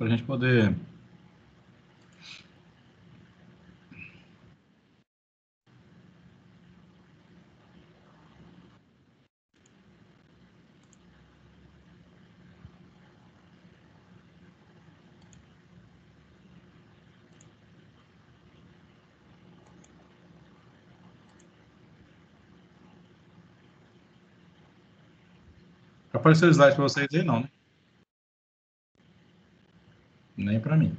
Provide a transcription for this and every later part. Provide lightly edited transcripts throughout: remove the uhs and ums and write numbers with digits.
para a gente poder... Apareceu o slide para vocês aí, não, né? Nem para mim.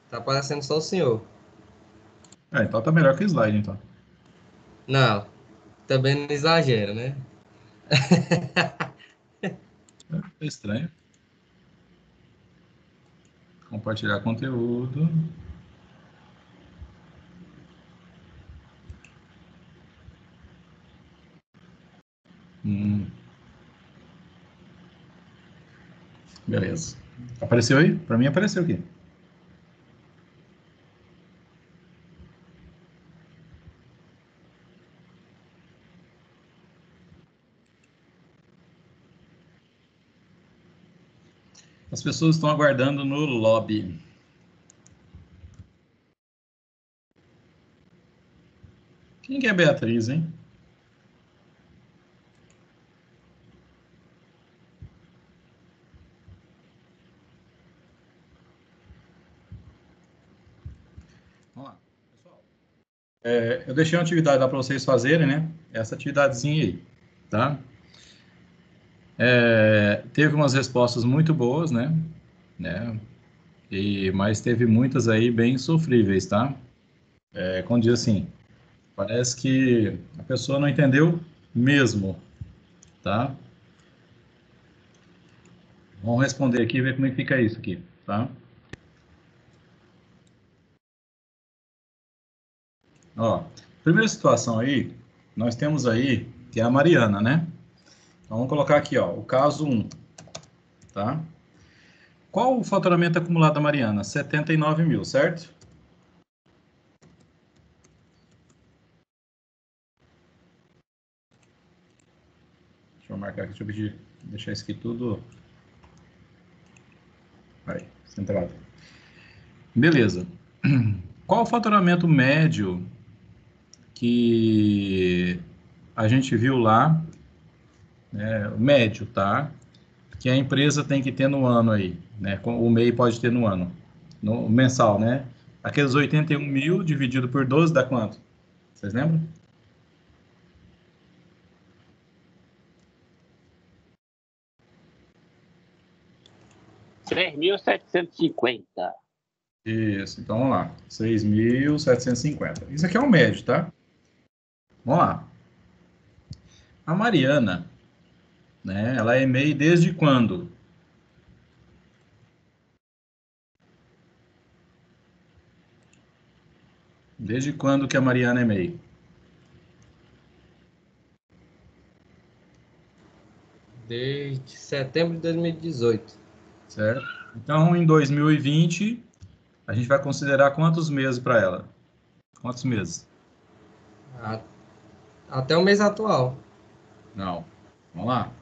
Tá aparecendo só o senhor. Então tá melhor que o slide, então. Não, também não exagera, né? É estranho. Compartilhar conteúdo. Beleza. Apareceu aí? Para mim apareceu aqui. As pessoas estão aguardando no lobby. Quem que é a Beatriz, hein? Vamos lá, pessoal. Eu deixei uma atividade lá para vocês fazerem, né? Essa atividadezinha aí, tá? Teve umas respostas muito boas, né? Mas teve muitas aí bem sofríveis, tá? Quando diz assim, parece que a pessoa não entendeu mesmo, tá? Vamos responder aqui e ver como é que fica isso aqui, tá? Ó, primeira situação aí, nós temos aí, que é a Mariana, né? Então, vamos colocar aqui, ó, o caso 1, tá? Qual o faturamento acumulado da Mariana? 79 mil, certo? Deixa eu marcar aqui, deixa eu pedir, deixar isso aqui tudo... Aí, centrado. Beleza. Qual o faturamento médio que a gente viu lá, médio, tá? Que a empresa tem que ter no ano aí, né? O MEI pode ter no ano, no mensal, né? Aqueles 81 mil dividido por 12 dá quanto? Vocês lembram? R$3.750. Isso, então vamos lá. 6.750. Isso aqui é o médio, tá? Vamos lá. A Mariana, né? Ela é MEI desde quando? Desde quando que a Mariana é MEI? Desde setembro de 2018. Certo? Então, em 2020, a gente vai considerar quantos meses para ela? Quantos meses? Até o mês atual. Não. Vamos lá.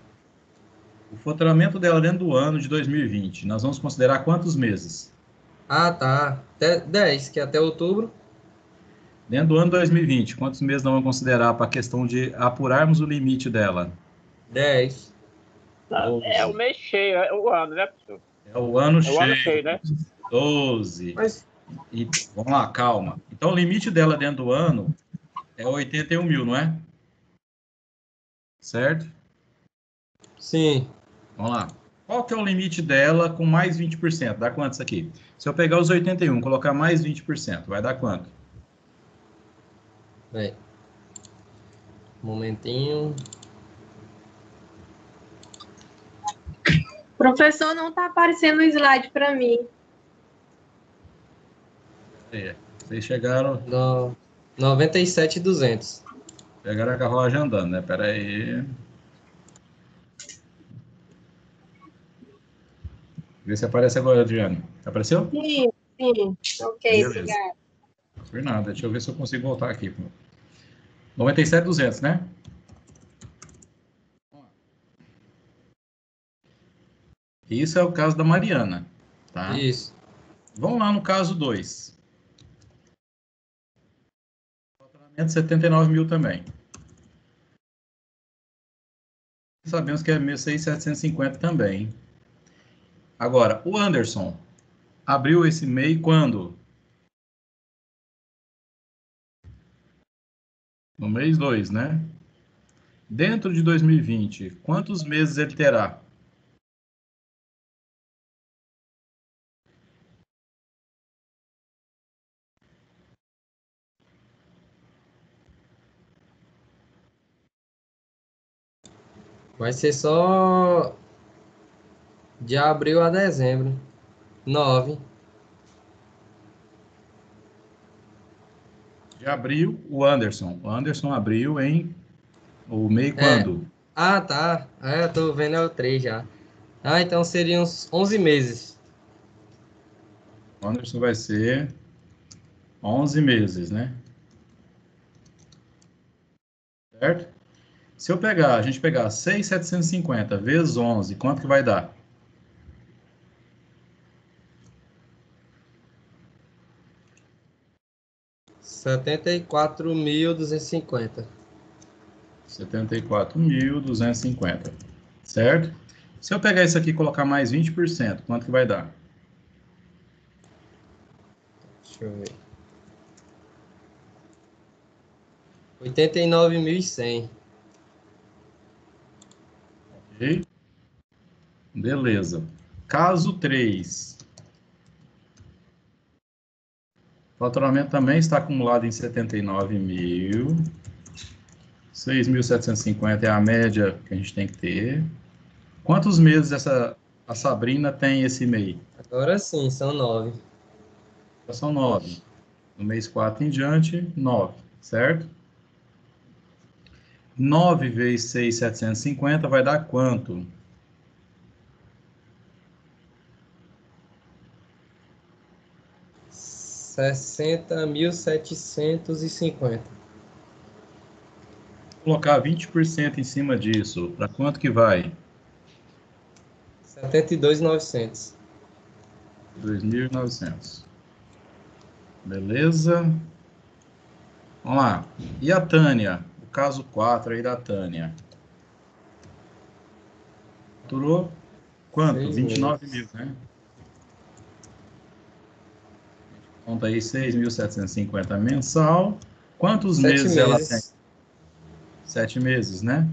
O faturamento dela dentro do ano de 2020, nós vamos considerar quantos meses? Ah, tá. Até 10, que é até outubro. Dentro do ano 2020, quantos meses nós vamos considerar para a questão de apurarmos o limite dela? 10. É o mês cheio, é o ano, né, professor? É o ano cheio. É o ano cheio, né? 12. Mas... Vamos lá, calma. Então, o limite dela dentro do ano é 81 mil, não é? Certo? Sim. Vamos lá. Qual que é o limite dela com mais 20%? Dá quanto isso aqui? Se eu pegar os 81, colocar mais 20%, vai dar quanto? Bem. Um momentinho. Professor, não está aparecendo o slide para mim. Vocês chegaram... 97.200. Pegaram a carruagem andando, né? Pera aí. Vê se aparece agora, Adriane. Apareceu? Sim, sim. Ok, Beleza. obrigada. Não foi nada. Deixa eu ver se eu consigo voltar aqui. 97.200, né? Isso é o caso da Mariana, Tá? Isso. Vamos lá no caso 2. Faturamento 79 mil também. Sabemos que é 1.650 também. Agora, o Anderson abriu esse MEI quando? No mês 2, né? Dentro de 2020, quantos meses ele terá? Vai ser só de abril a dezembro. 9. De abril, o Anderson. O Anderson abriu em o MEI É. quando? Ah, tá. É, eu tô vendo é o 3 já. Ah, então seriam uns 11 meses. O Anderson vai ser 11 meses, né? Certo? Se eu pegar, a gente pegar 6.750 vezes 11, quanto que vai dar? 74.250. 74.250, certo? Se eu pegar isso aqui e colocar mais 20%, quanto que vai dar? Deixa eu ver. 89.100. Ok? Beleza. Caso 3. O faturamento também está acumulado em 79 mil. 6.750 é a média que a gente tem que ter. Quantos meses a Sabrina tem esse mês? Agora sim, são 9. Já são 9. No mês 4 em diante, 9, certo? 9 vezes 6.750 vai dar quanto? 60.750. Colocar 20% em cima disso, para quanto que vai? 72.900. 2.900. Beleza? Vamos lá. E a Tânia? O caso 4 aí da Tânia. Faturou quanto? 6 29 mil, meses. né? Conta aí 6.750 mensal. Quantos 7 meses ela tem? meses. 7 meses, né?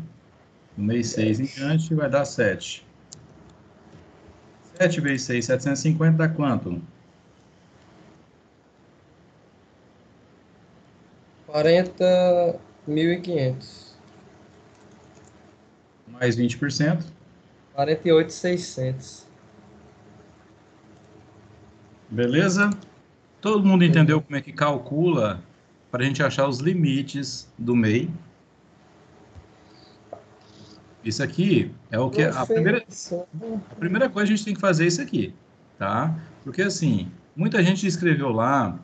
No mês 6 em diante vai dar 7. 7 vezes 6, 750 dá quanto? 40.500. Mais 20%. 48.600. Beleza? Todo mundo entendeu Uhum. como é que calcula para a gente achar os limites do MEI? Isso aqui é o que Professor. a primeira coisa a gente tem que fazer é isso aqui, tá? Porque assim, muita gente escreveu lá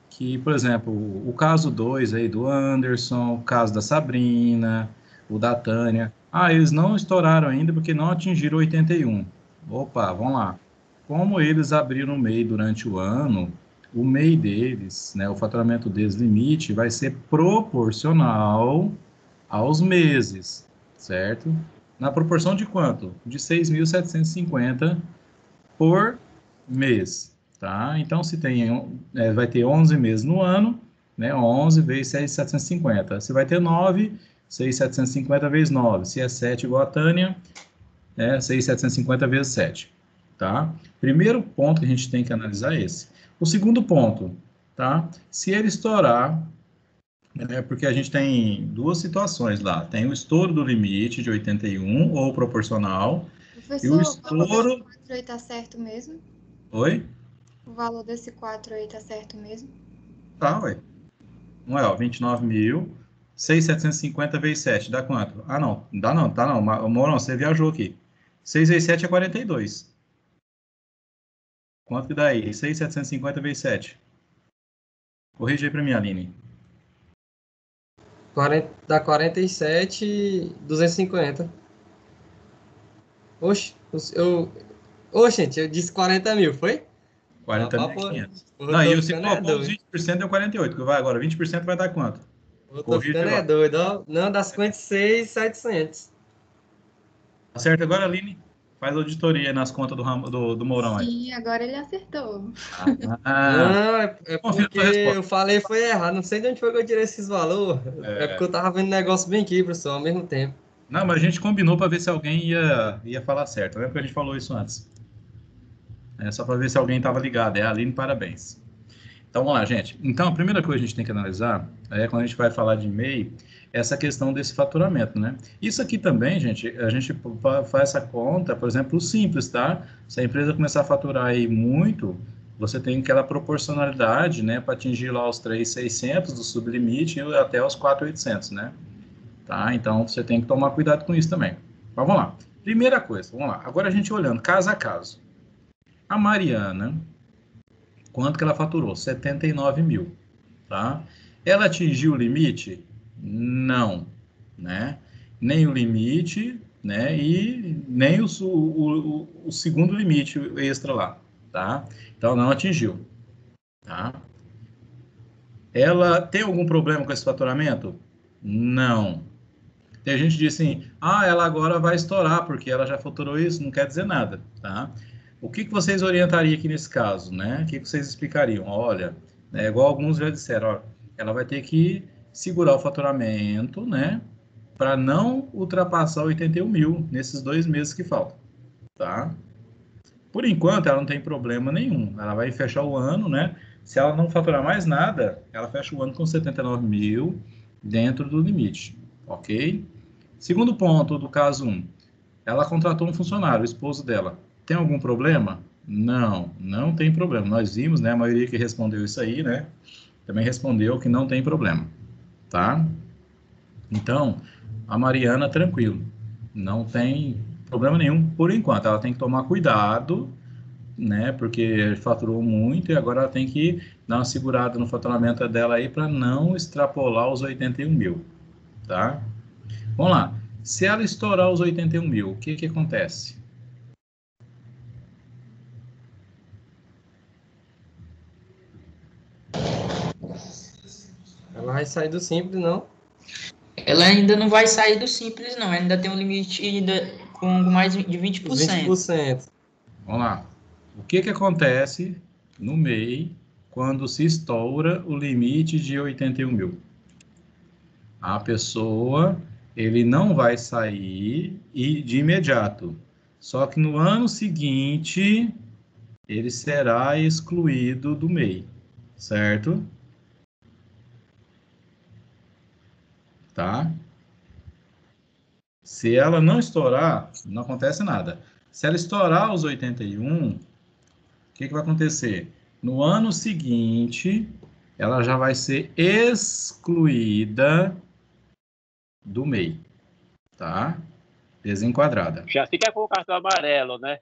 que, por exemplo, o caso 2 aí do Anderson, o caso da Sabrina, o da Tânia, eles não estouraram ainda porque não atingiram 81. Opa, vamos lá. Como eles abriram o MEI durante o ano, o MEI deles, né, o faturamento deles limite vai ser proporcional aos meses, certo? Na proporção de quanto? De 6.750 por mês, tá? Então, se tem, vai ter 11 meses no ano, né? 11 vezes 6.750. Se vai ter 9, 6.750 vezes 9. Se é 7 igual a Tânia, 6.750 vezes 7, tá? Primeiro ponto que a gente tem que analisar é esse. O segundo ponto, tá? Se ele estourar, porque a gente tem duas situações lá. Tem o estouro do limite de 81 ou proporcional, e o Professor, o valor desse estouro... 4 aí tá certo mesmo? Oi? O valor desse 4 aí tá certo mesmo? Tá, ué. Não é, ó, 29 mil, 6.750 vezes 7, dá quanto? Ah, não, dá não, tá não. Morão, você viajou aqui. 6 vezes 7 é 42. Quanto que dá aí? 6.750 vezes 7. Corrige aí pra mim, Aline. 40, dá 47.250. Oxe, eu. Oxe, gente, eu disse 40 mil, foi? 40.500. Eu Não, tô e você ficando é colocou os doido. 20%, deu 48, que vai agora. 20% vai dar quanto? Eu tô Corrige ficando é agora. doido, ó. Não, dá 56.700. Tá certo agora, Aline? Faz auditoria aí nas contas do Mourão aí. Sim, agora ele acertou. Ah, Não, é confio na porque tua resposta. eu falei foi errado. Não sei de onde foi que eu tirei esses valores. É porque eu tava vendo negócio bem aqui, professor, ao mesmo tempo. Não, mas a gente combinou para ver se alguém ia falar certo. Lembra que a gente falou isso antes? É só para ver se alguém estava ligado. É a Aline, parabéns. Então, vamos lá, gente. Então, a primeira coisa que a gente tem que analisar é quando a gente vai falar de MEI, essa questão desse faturamento, né? Isso aqui também, gente, a gente faz essa conta, por exemplo, o simples, tá? Se a empresa começar a faturar aí muito, você tem aquela proporcionalidade, né, para atingir lá os 3.600 do sublimite e até os 4.800, né? Tá? Então, você tem que tomar cuidado com isso também. Mas vamos lá. Primeira coisa, vamos lá. Agora a gente olhando caso a caso. A Mariana, quanto que ela faturou? 79 mil, tá? Ela atingiu o limite? Não, né? Nem o limite, né? E nem o segundo limite extra lá, tá? Então, não atingiu, tá? Ela tem algum problema com esse faturamento? Não. Tem gente que diz assim, ela agora vai estourar, porque ela já faturou isso, não quer dizer nada, tá? O que vocês orientariam aqui nesse caso, né? O que vocês explicariam? Olha, é igual alguns já disseram, ó, ela vai ter que segurar o faturamento, né? Para não ultrapassar 81 mil nesses 2 meses que faltam, tá? Por enquanto, ela não tem problema nenhum. Ela vai fechar o ano, né? Se ela não faturar mais nada, ela fecha o ano com 79 mil dentro do limite, ok? Segundo ponto do caso 1. Ela contratou um funcionário, o esposo dela. Tem algum problema? Não, não tem problema. Nós vimos, né? A maioria que respondeu isso aí, né? Também respondeu que não tem problema, tá? Então, a Mariana, tranquilo. Não tem problema nenhum por enquanto. Ela tem que tomar cuidado, né? Porque faturou muito e agora ela tem que dar uma segurada no faturamento dela aí para não extrapolar os 81 mil, tá? Vamos lá. Se ela estourar os 81 mil, o que que acontece? Ela vai sair do simples, não? Ela ainda não vai sair do simples, não. Ainda tem um limite com mais de Os 20%. 20%. Vamos lá. O que que acontece no MEI quando se estoura o limite de 81 mil? A pessoa, ele não vai sair de imediato. Só que no ano seguinte, ele será excluído do MEI, certo? Tá? Se ela não estourar, não acontece nada. Se ela estourar os 81, o que que vai acontecer? No ano seguinte, ela já vai ser excluída do MEI, tá? Desenquadrada. Já fica com o cartão amarelo, né?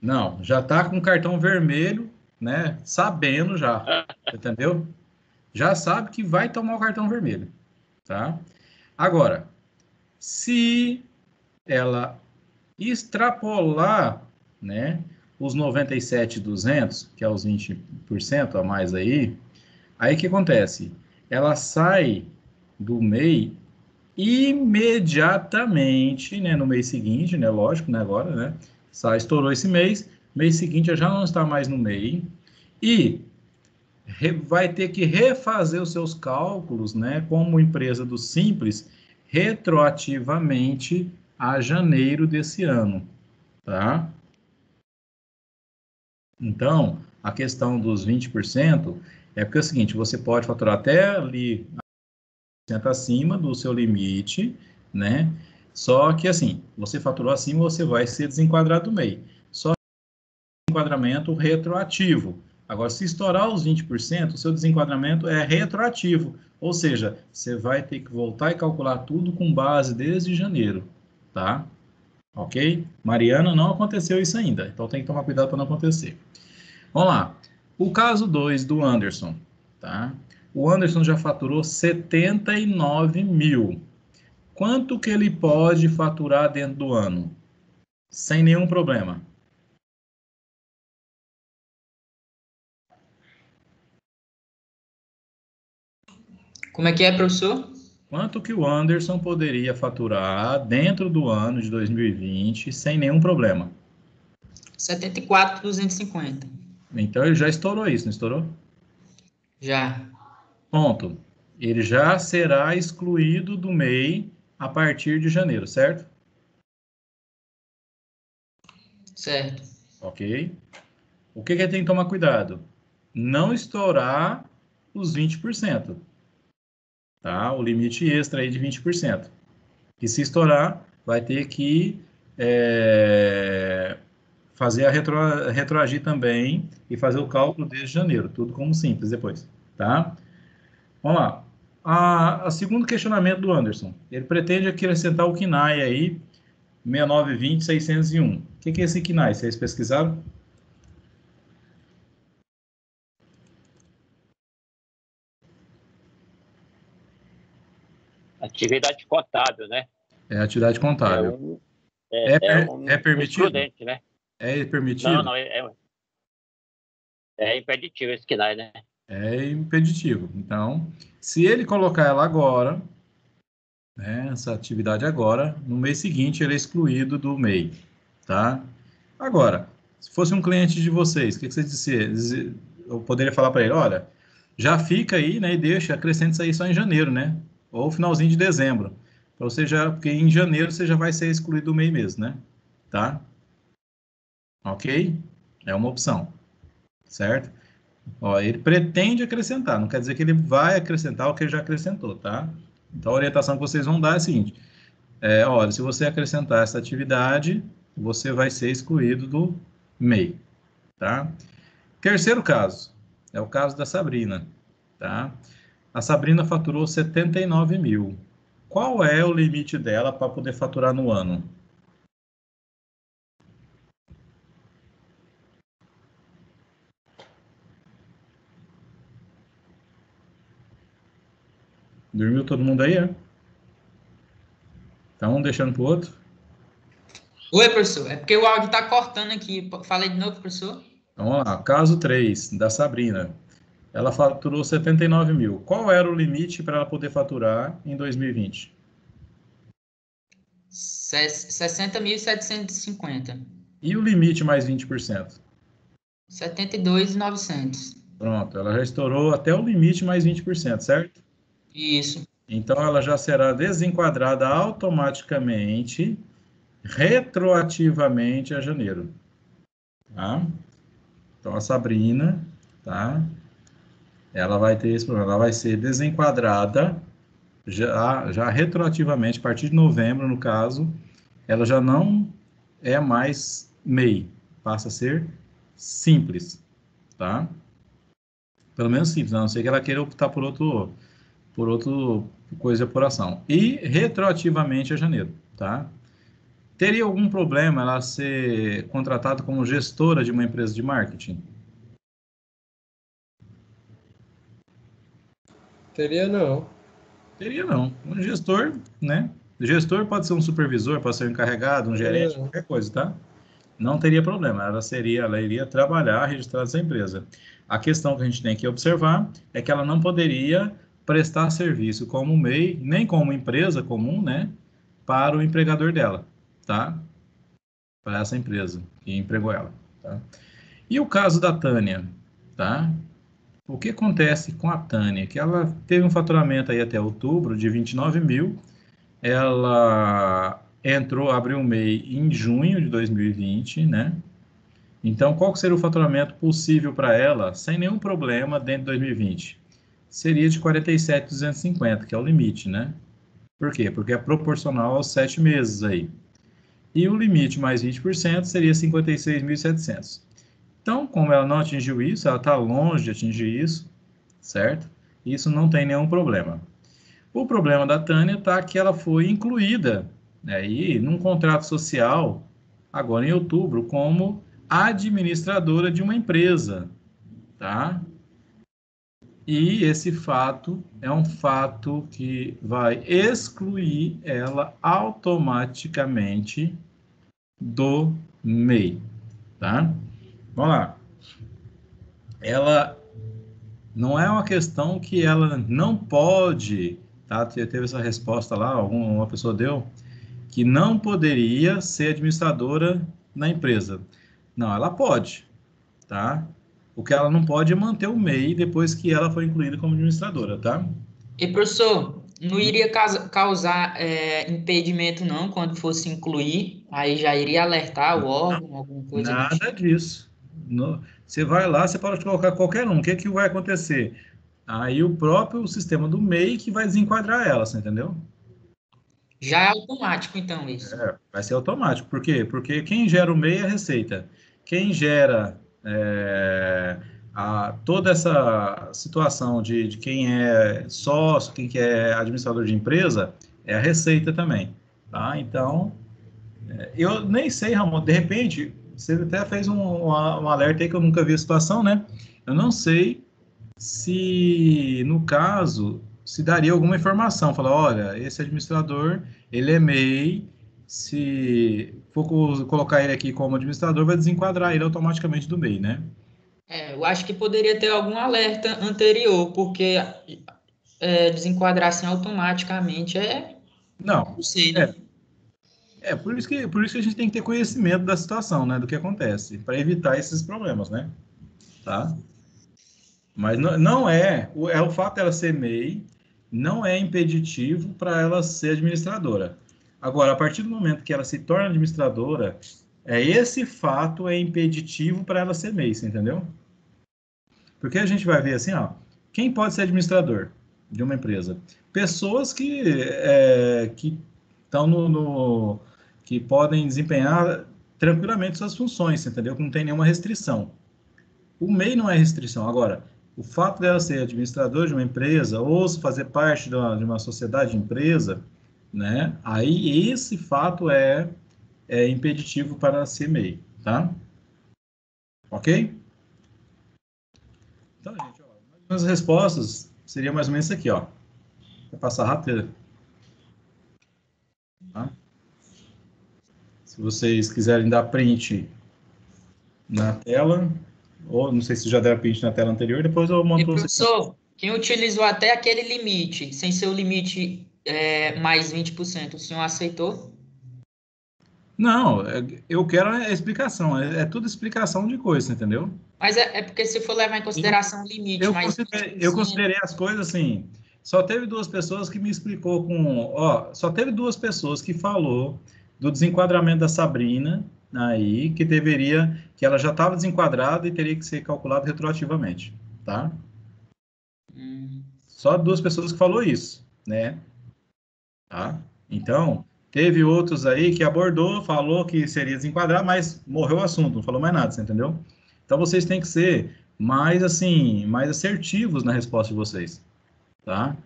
Não, já tá com cartão vermelho, né? Sabendo já, entendeu? Já sabe que vai tomar o cartão vermelho, tá? Agora, se ela extrapolar, né, os 97.200, que é os 20% a mais aí que acontece? Ela sai do MEI imediatamente, né, no mês seguinte, né, lógico, né, agora, né, estourou esse mês seguinte já não está mais no MEI e vai ter que refazer os seus cálculos, né, como empresa do Simples, retroativamente a janeiro desse ano, tá? Então, a questão dos 20% é porque é o seguinte, você pode faturar até ali acima do seu limite, né? Só que assim, você faturou acima, você vai ser desenquadrado do MEI. Só enquadramento retroativo. Agora, se estourar os 20%, o seu desenquadramento é retroativo, ou seja, você vai ter que voltar e calcular tudo com base desde janeiro, tá? Ok? Mariana, não aconteceu isso ainda, então tem que tomar cuidado para não acontecer. Vamos lá. O caso 2 do Anderson, tá? O Anderson já faturou 79 mil. Quanto que ele pode faturar dentro do ano? Sem nenhum problema. Como é que é, professor? Quanto que o Anderson poderia faturar dentro do ano de 2020 sem nenhum problema? 74.250. Então ele já estourou isso, não estourou? Já. Ponto. Ele já será excluído do MEI a partir de janeiro, certo? Certo. Ok? O que ele tem que tomar cuidado? Não estourar os 20%, tá? O limite extra aí de 20%. E se estourar, vai ter que fazer a retroagir também e fazer o cálculo desde janeiro, tudo como simples depois, tá? Vamos lá. A segundo questionamento do Anderson, ele pretende acrescentar o KNAI aí, 6920-601. O que é esse KNAI? Vocês pesquisaram? Atividade contábil, né? É atividade É contábil. um, É permitido? excludente, né? É Não, permitido? não, é impeditivo esse KNAI, né? É impeditivo. Então, se ele colocar ela agora, né, essa atividade agora, no mês seguinte ele é excluído do MEI, tá? Agora, se fosse um cliente de vocês, o que vocês dizer? Eu poderia falar para ele, olha, já fica aí, né, e deixa, acrescenta isso aí só em janeiro, né? Ou finalzinho de dezembro. Para você já, porque em janeiro você já vai ser excluído do MEI mesmo, né? Tá? Ok? É uma opção, certo? Ó, ele pretende acrescentar, não quer dizer que ele vai acrescentar o que ele já acrescentou, tá? Então a orientação que vocês vão dar é a seguinte: olha, se você acrescentar essa atividade, você vai ser excluído do MEI, tá? Terceiro caso, é o caso da Sabrina, tá? A Sabrina faturou 79 mil. Qual é o limite dela para poder faturar no ano? Dormiu todo mundo aí, é? Tá um deixando pro outro? Oi, professor. É porque o áudio tá cortando aqui. Falei de novo, professor. Então, vamos lá. Caso 3, da Sabrina. Ela faturou 79 mil. Qual era o limite para ela poder faturar em 2020? 60.750. E o limite mais 20%? 72.900. Pronto, ela já estourou até o limite mais 20%, certo? Isso. Então, ela já será desenquadrada automaticamente, retroativamente a janeiro. Tá? Então, a Sabrina, tá? Ela vai ter esse problema. Ela vai ser desenquadrada já retroativamente, a partir de novembro, no caso, ela já não é mais MEI, passa a ser simples, tá? Pelo menos simples, a não ser que ela queira optar por outro coisa de apuração. E retroativamente a janeiro, tá? Teria algum problema ela ser contratada como gestora de uma empresa de marketing? Teria não. Teria não. Um gestor, né? Gestor pode ser um supervisor, pode ser um encarregado, um gerente, É. qualquer coisa, tá? Não teria problema. Ela iria trabalhar registrada essa empresa. A questão que a gente tem que observar é que ela não poderia prestar serviço como MEI, nem como empresa comum, né? Para o empregador dela, tá? Para essa empresa que empregou ela, tá? E o caso da Tânia, tá? O que acontece com a Tânia? Que ela teve um faturamento aí até outubro de 29 mil. Ela abriu o MEI em junho de 2020, né? Então, qual seria o faturamento possível para ela, sem nenhum problema, dentro de 2020? Seria de 47.250, que é o limite, né? Por quê? Porque é proporcional aos 7 meses aí. E o limite mais 20% seria 56.700. Então, como ela não atingiu isso, ela está longe de atingir isso, certo? Isso não tem nenhum problema. O problema da Tânia está que ela foi incluída aí num contrato social, agora em outubro, como administradora de uma empresa, tá? E esse fato é um fato que vai excluir ela automaticamente do MEI, tá? Vamos lá. Ela Não é uma questão que ela não pode, tá? Teve essa resposta lá, uma pessoa deu, que não poderia ser administradora na empresa. Não, ela pode, tá? O que ela não pode é manter o MEI depois que ela foi incluída como administradora, tá? E, professor, não iria causar impedimento, não, quando fosse incluir? Aí já iria alertar o órgão, alguma coisa do tipo? Nada disso. Você vai lá, você pode colocar qualquer um. O que que vai acontecer? Aí o próprio sistema do MEI que vai desenquadrar ela, você entendeu? Já é automático, então, isso. Vai ser automático. Por quê? Porque quem gera o MEI é a Receita. Quem gera toda essa situação de quem é sócio, quem que é administrador de empresa, é a Receita também. Tá? Então, eu nem sei, Ramon, de repente, você até fez um alerta aí que eu nunca vi a situação, né? Eu não sei se, no caso, se daria alguma informação, falar, olha, esse administrador, ele é MEI, se for colocar ele aqui como administrador, vai desenquadrar ele automaticamente do MEI, né? Eu acho que poderia ter algum alerta anterior, porque desenquadrar assim automaticamente Não, não sei, né? por isso que a gente tem que ter conhecimento da situação, né, do que acontece, para evitar esses problemas, né? Tá? Mas não o fato dela ser MEI não é impeditivo para ela ser administradora. Agora, a partir do momento que ela se torna administradora, esse fato é impeditivo para ela ser MEI, você entendeu? Porque a gente vai ver assim, ó, quem pode ser administrador de uma empresa? Pessoas que estão que podem desempenhar tranquilamente suas funções, entendeu? Que não tem nenhuma restrição. O MEI não é restrição. Agora, o fato dela ser administrador de uma empresa ou fazer parte de uma sociedade de empresa, né? Aí esse fato é impeditivo para ser MEI, tá? Ok? Então, gente, ó, as respostas seriam mais ou menos isso aqui, ó. Vou passar rápido. Tá? Se vocês quiserem dar print na tela, ou não sei se já deram print na tela anterior, depois eu E, monto professor, quem utilizou até aquele limite, sem ser o limite mais 20%, o senhor aceitou? Não, eu quero a explicação. É tudo explicação de coisa, entendeu? Mas é porque se for levar em consideração o limite mais 20%, Eu considerei as coisas assim. Só teve duas pessoas que me explicou só teve duas pessoas que falou do desenquadramento da Sabrina aí, que ela já estava desenquadrada e teria que ser calculado retroativamente, tá? Só duas pessoas que falou isso, né? Tá? Então, teve outros aí que abordou, falou que seria desenquadrar, mas morreu o assunto, não falou mais nada, você entendeu? Então, vocês têm que ser mais, assim, mais assertivos na resposta de vocês, tá?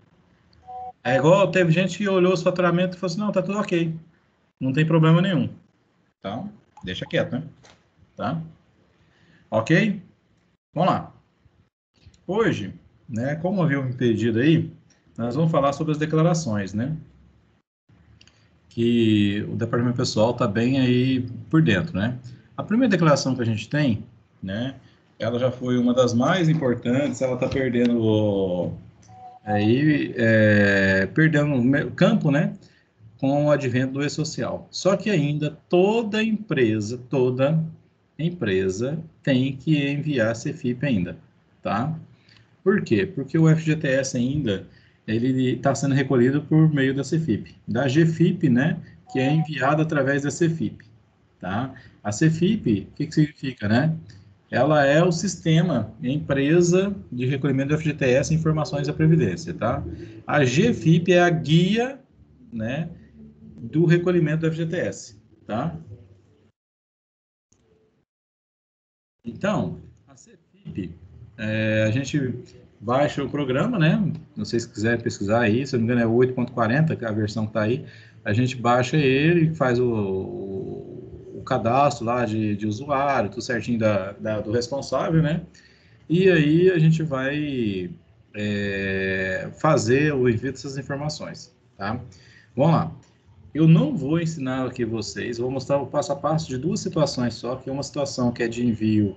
É igual, teve gente que olhou os faturamentos e falou assim, não, tá tudo ok, não tem problema nenhum. Então, deixa quieto, né? Tá? Ok? Vamos lá. Hoje, né, como havia um pedido aí, nós vamos falar sobre as declarações, né? Que o departamento pessoal está bem aí por dentro, né? A primeira declaração que a gente tem, né? Ela já foi uma das mais importantes, ela está perdendo perdendo campo, né? Com o advento do e-social. Só que ainda toda empresa tem que enviar CFIP ainda, tá? Por quê? Porque o FGTS ainda ele está sendo recolhido por meio da CFIP, da GFIP, né, que é enviada através da CFIP, tá? A CFIP, o que significa, né? Ela é o sistema empresa de recolhimento do FGTS e informações da Previdência, tá? A GFIP é a guia, né, do recolhimento do FGTS, tá? Então, a CFIP, a gente baixa o programa, né? Não sei se quiser pesquisar aí, se não me engano é 8.40, que é a versão que está aí. A gente baixa ele, faz o cadastro lá de usuário, tudo certinho do responsável, né? E aí a gente vai fazer o envio dessas informações, tá? Vamos lá. Eu não vou ensinar aqui vocês, vou mostrar o passo a passo de duas situações só, que é uma situação que é de envio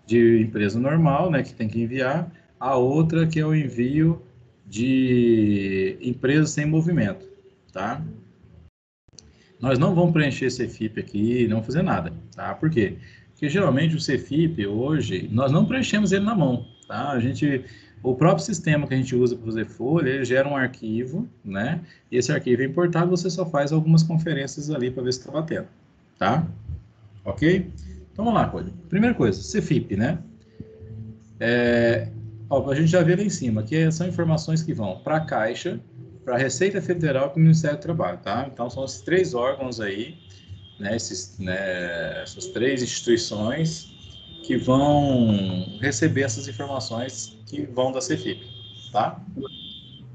de empresa normal, né, que tem que enviar, a outra que é o envio de empresas sem movimento, tá? Nós não vamos preencher esse CFIP aqui, não fazer nada, tá? Por quê? Porque geralmente o CFIP hoje, nós não preenchemos ele na mão, tá? O próprio sistema que a gente usa para fazer folha, ele gera um arquivo, né? E esse arquivo é importado, você só faz algumas conferências ali para ver se está batendo, tá? Ok? Então vamos lá, coisa. Primeira coisa, CFIP, né? A gente já vê lá em cima, que são informações que vão para a Caixa, para a Receita Federal e para o Ministério do Trabalho, tá? Então são esses 3 órgãos aí, né, essas 3 instituições que vão receber essas informações que vão da CFIP, tá?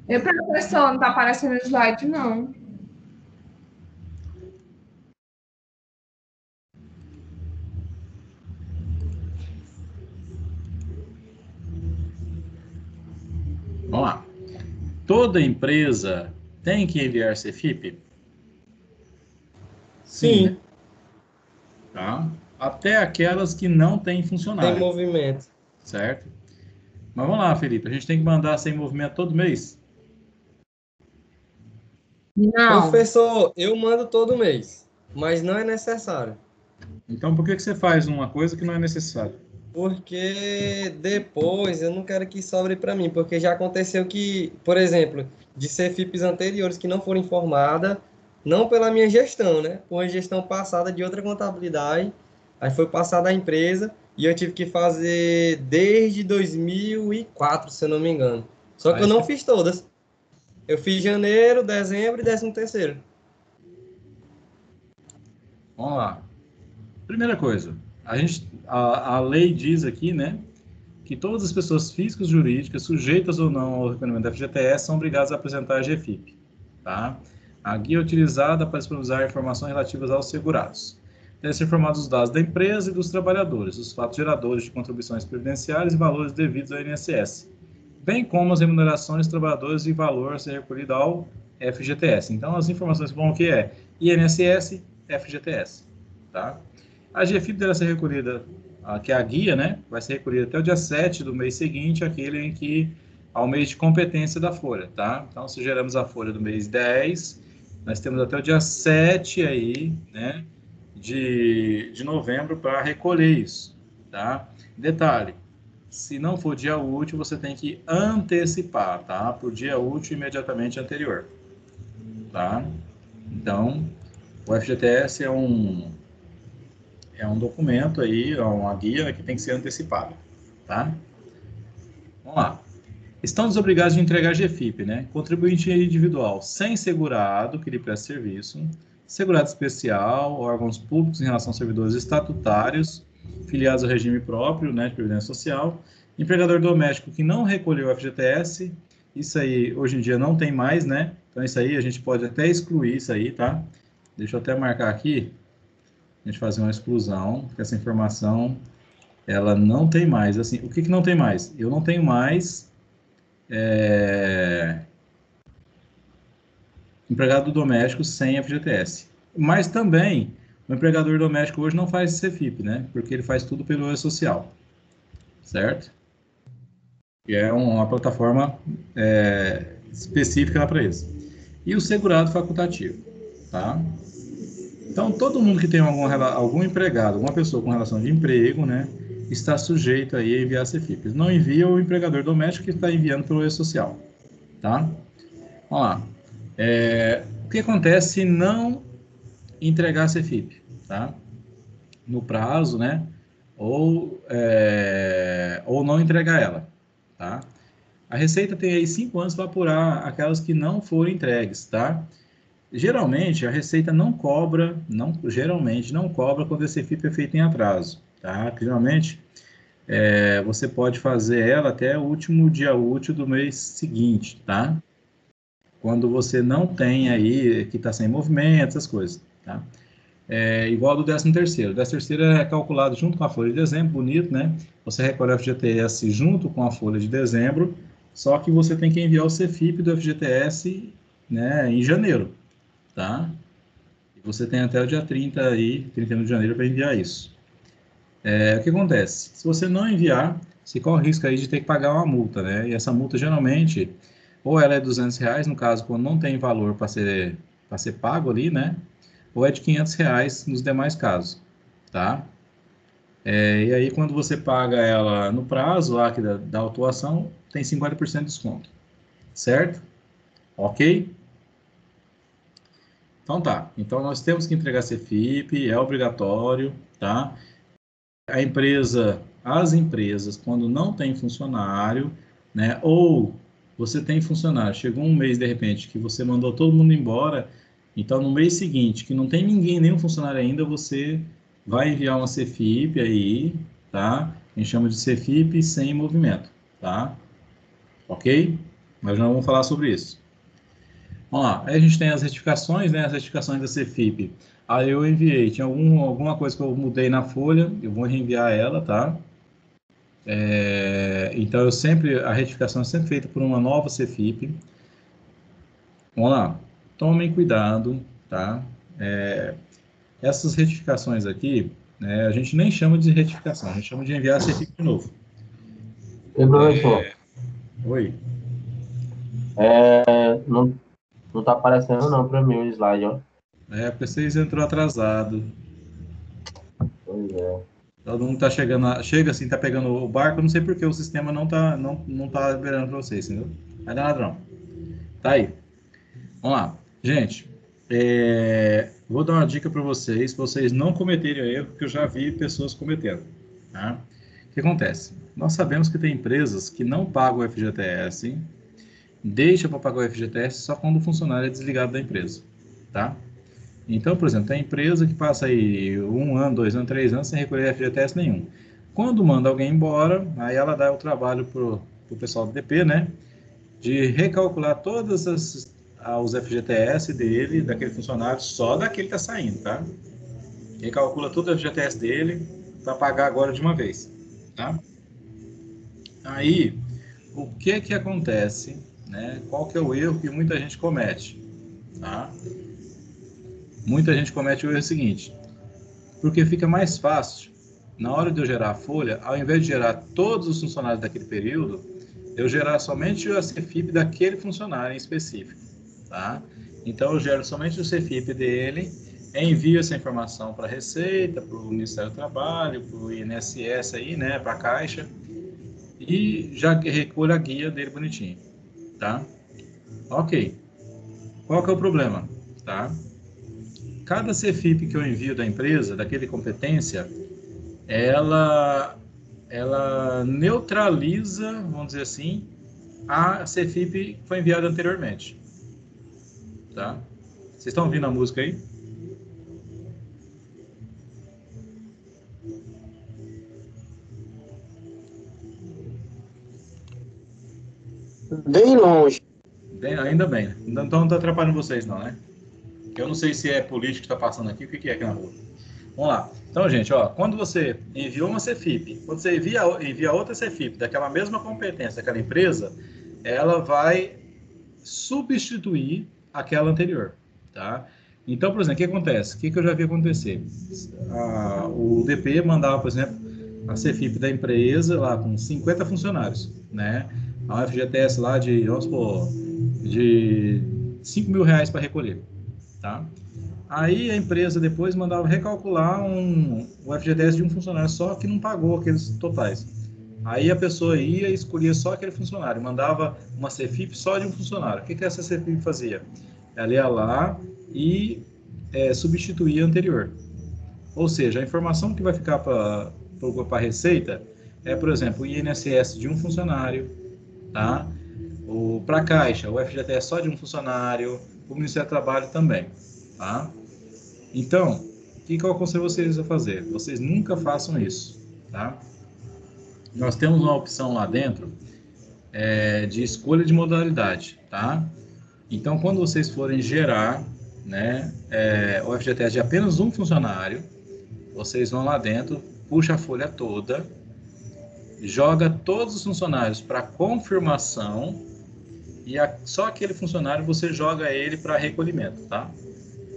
Professor, não está aparecendo no slide, não. Vamos lá. Toda empresa tem que enviar CFIP? Sim. Tá? Até aquelas que não têm funcionário. Tem movimento. Certo? Mas vamos lá, Felipe. A gente tem que mandar sem movimento todo mês? Não. Professor, eu mando todo mês, mas não é necessário. Então, por que você faz uma coisa que não é necessária? Porque depois eu não quero que sobre para mim, porque já aconteceu que, por exemplo, de CFIPs anteriores que não foram informadas, não pela minha gestão, né? Por uma gestão passada de outra contabilidade, aí foi passada à empresa e eu tive que fazer desde 2004, se eu não me engano. Só que eu não fiz todas. Eu fiz janeiro, dezembro e 13º. Vamos lá. Primeira coisa, a lei diz aqui, né, que todas as pessoas físicas e jurídicas, sujeitas ou não ao requerimento da FGTS, são obrigadas a apresentar a GFIP, tá? A guia é utilizada para disponibilizar informações relativas aos segurados. Devem ser informados os dados da empresa e dos trabalhadores, os fatos geradores de contribuições previdenciárias e valores devidos ao INSS, bem como as remunerações dos trabalhadores e valor a ser recolhido ao FGTS. Então, as informações vão o que é INSS, FGTS, tá? A GFIP deve ser recolhida, que é a guia, né? Vai ser recolhida até o dia 7 do mês seguinte, aquele em que ao mês de competência da folha, tá? Então, se geramos a folha do mês 10, nós temos até o dia 7 aí, né? De novembro para recolher isso, tá? Detalhe, se não for dia útil, você tem que antecipar, tá? Por dia útil imediatamente anterior, tá? Então, o FGTS é um documento aí, uma guia que tem que ser antecipada, tá? Vamos lá. Estão desobrigados de entregar GFIP, né? Contribuinte individual sem segurado que lhe presta serviço, segurado especial, órgãos públicos em relação aos servidores estatutários, filiados ao regime próprio, né, de previdência social, empregador doméstico que não recolheu o FGTS, isso aí hoje em dia não tem mais, né? Então isso aí a gente pode até excluir isso aí, tá? Deixa eu até marcar aqui, a gente fazer uma exclusão, porque essa informação, ela não tem mais. Assim, o que não tem mais? Eu não tenho mais empregado doméstico sem FGTS. Mas também, o empregador doméstico hoje não faz CFIP, né? Porque ele faz tudo pelo E-Social, certo? Que é uma plataforma específica para isso. E o segurado facultativo, tá? Então, todo mundo que tem algum empregado, alguma pessoa com relação de emprego, né, está sujeito aí a enviar CFIP. Não envia o empregador doméstico que está enviando pelo E-Social, tá? Vamos lá. O que acontece se não entregar a CFIP, tá? No prazo, né, ou não entregar ela, tá? A Receita tem aí 5 anos para apurar aquelas que não foram entregues, tá? Geralmente, a Receita não cobra, geralmente não cobra quando esse CFIP é feito em atraso, tá? Geralmente, você pode fazer ela até o último dia útil do mês seguinte, tá? Quando você não tem aí, que está sem movimento, essas coisas, tá? Igual do 13º. O 13º é calculado junto com a folha de dezembro, bonito, né? Você recolhe o FGTS junto com a folha de dezembro, só que você tem que enviar o CFIP do FGTS, né, em janeiro, tá? E você tem até o dia 31 de janeiro para enviar isso. O que acontece? Se você não enviar, você corre o risco aí de ter que pagar uma multa, né? E essa multa, geralmente, ou ela é R$ 200, no caso, quando não tem valor para ser pago ali, né? Ou é de R$ 500 nos demais casos, tá? E aí, quando você paga ela no prazo lá da autuação, tem 50% de desconto, certo? Ok? Então tá. Então nós temos que entregar CFIP, é obrigatório, tá? As empresas, quando não tem funcionário, né? Ou você tem funcionário, chegou um mês de repente que você mandou todo mundo embora, então no mês seguinte, que não tem ninguém, nenhum funcionário ainda, você vai enviar uma CFIP aí, tá? A gente chama de CFIP sem movimento, tá? Ok? Mas nós vamos falar sobre isso. Vamos lá, aí a gente tem as retificações, né? As retificações da CFIP. Aí eu enviei, tinha alguma coisa que eu mudei na folha, eu vou reenviar ela, tá? Então a retificação é sempre feita por uma nova CFIP. Vamos lá, tomem cuidado, tá? Essas retificações aqui, né, a gente nem chama de retificação, a gente chama de enviar a CFIP de novo. E professor, Oi. não tá aparecendo não para mim o slide, ó. Porque vocês entrou atrasado. Pois é. Todo mundo tá chegando, chega assim, tá pegando o barco, eu não sei porque o sistema não tá liberando para vocês, entendeu? Vai dar ladrão. Tá aí. Vamos lá. Gente, vou dar uma dica para vocês não cometerem o erro que eu já vi pessoas cometendo. Tá? O que acontece? Nós sabemos que tem empresas que não pagam o FGTS, deixa para pagar o FGTS só quando o funcionário é desligado da empresa. Tá? Então, por exemplo, tem empresa que passa aí 1 ano, 2 anos, 3 anos sem recolher FGTS nenhum. Quando manda alguém embora, aí ela dá o trabalho pro pessoal do DP, né? De recalcular todos os FGTS dele, daquele funcionário, só daquele que está saindo, tá? Recalcula todo o FGTS dele para pagar agora de uma vez, tá? Aí, o que acontece, né? Qual que é o erro que muita gente comete, tá? Muita gente comete o erro seguinte, porque fica mais fácil, na hora de eu gerar a folha, ao invés de gerar todos os funcionários daquele período, eu gerar somente a CFIP daquele funcionário em específico, tá? Então, eu gero somente o CFIP dele, envio essa informação para a Receita, para o Ministério do Trabalho, para o INSS aí, né, para a Caixa, e já recolho a guia dele bonitinho, tá? Ok. Qual que é o problema, tá? Cada CFIP que eu envio da empresa, daquele competência, ela neutraliza, vamos dizer assim, a CFIP que foi enviada anteriormente. Tá? Vocês estão ouvindo a música aí? Bem longe. Ainda bem. Então não está atrapalhando vocês não, né? Eu não sei se é político que está passando aqui, o que é aqui na rua. Vamos lá. Então, gente, ó, quando você enviou uma CFIP, quando você envia outra CFIP daquela mesma competência daquela empresa, ela vai substituir aquela anterior, tá? Então, por exemplo, o que acontece? O que eu já vi acontecer? O DP mandava, por exemplo, a CFIP da empresa lá com 50 funcionários, né? A FGTS lá de, vamos supor, de R$ 5.000 para recolher, tá? Aí a empresa depois mandava recalcular o FGTS de um funcionário só que não pagou aqueles totais. Aí a pessoa ia e escolhia só aquele funcionário, mandava uma CFIP só de um funcionário. O que essa CFIP fazia? Ela ia lá e substituía a anterior. Ou seja, a informação que vai ficar para a Receita é, por exemplo, o INSS de um funcionário, tá? Para a Caixa, o FGTS só de um funcionário, o Ministério do Trabalho também, tá? Então, o que eu aconselho vocês a fazer? Vocês nunca façam isso, tá? Nós temos uma opção lá dentro de escolha de modalidade, tá? Então, quando vocês forem gerar, né, o FGTS de apenas um funcionário, vocês vão lá dentro, puxa a folha toda, joga todos os funcionários para confirmação e só aquele funcionário você joga ele para recolhimento, tá?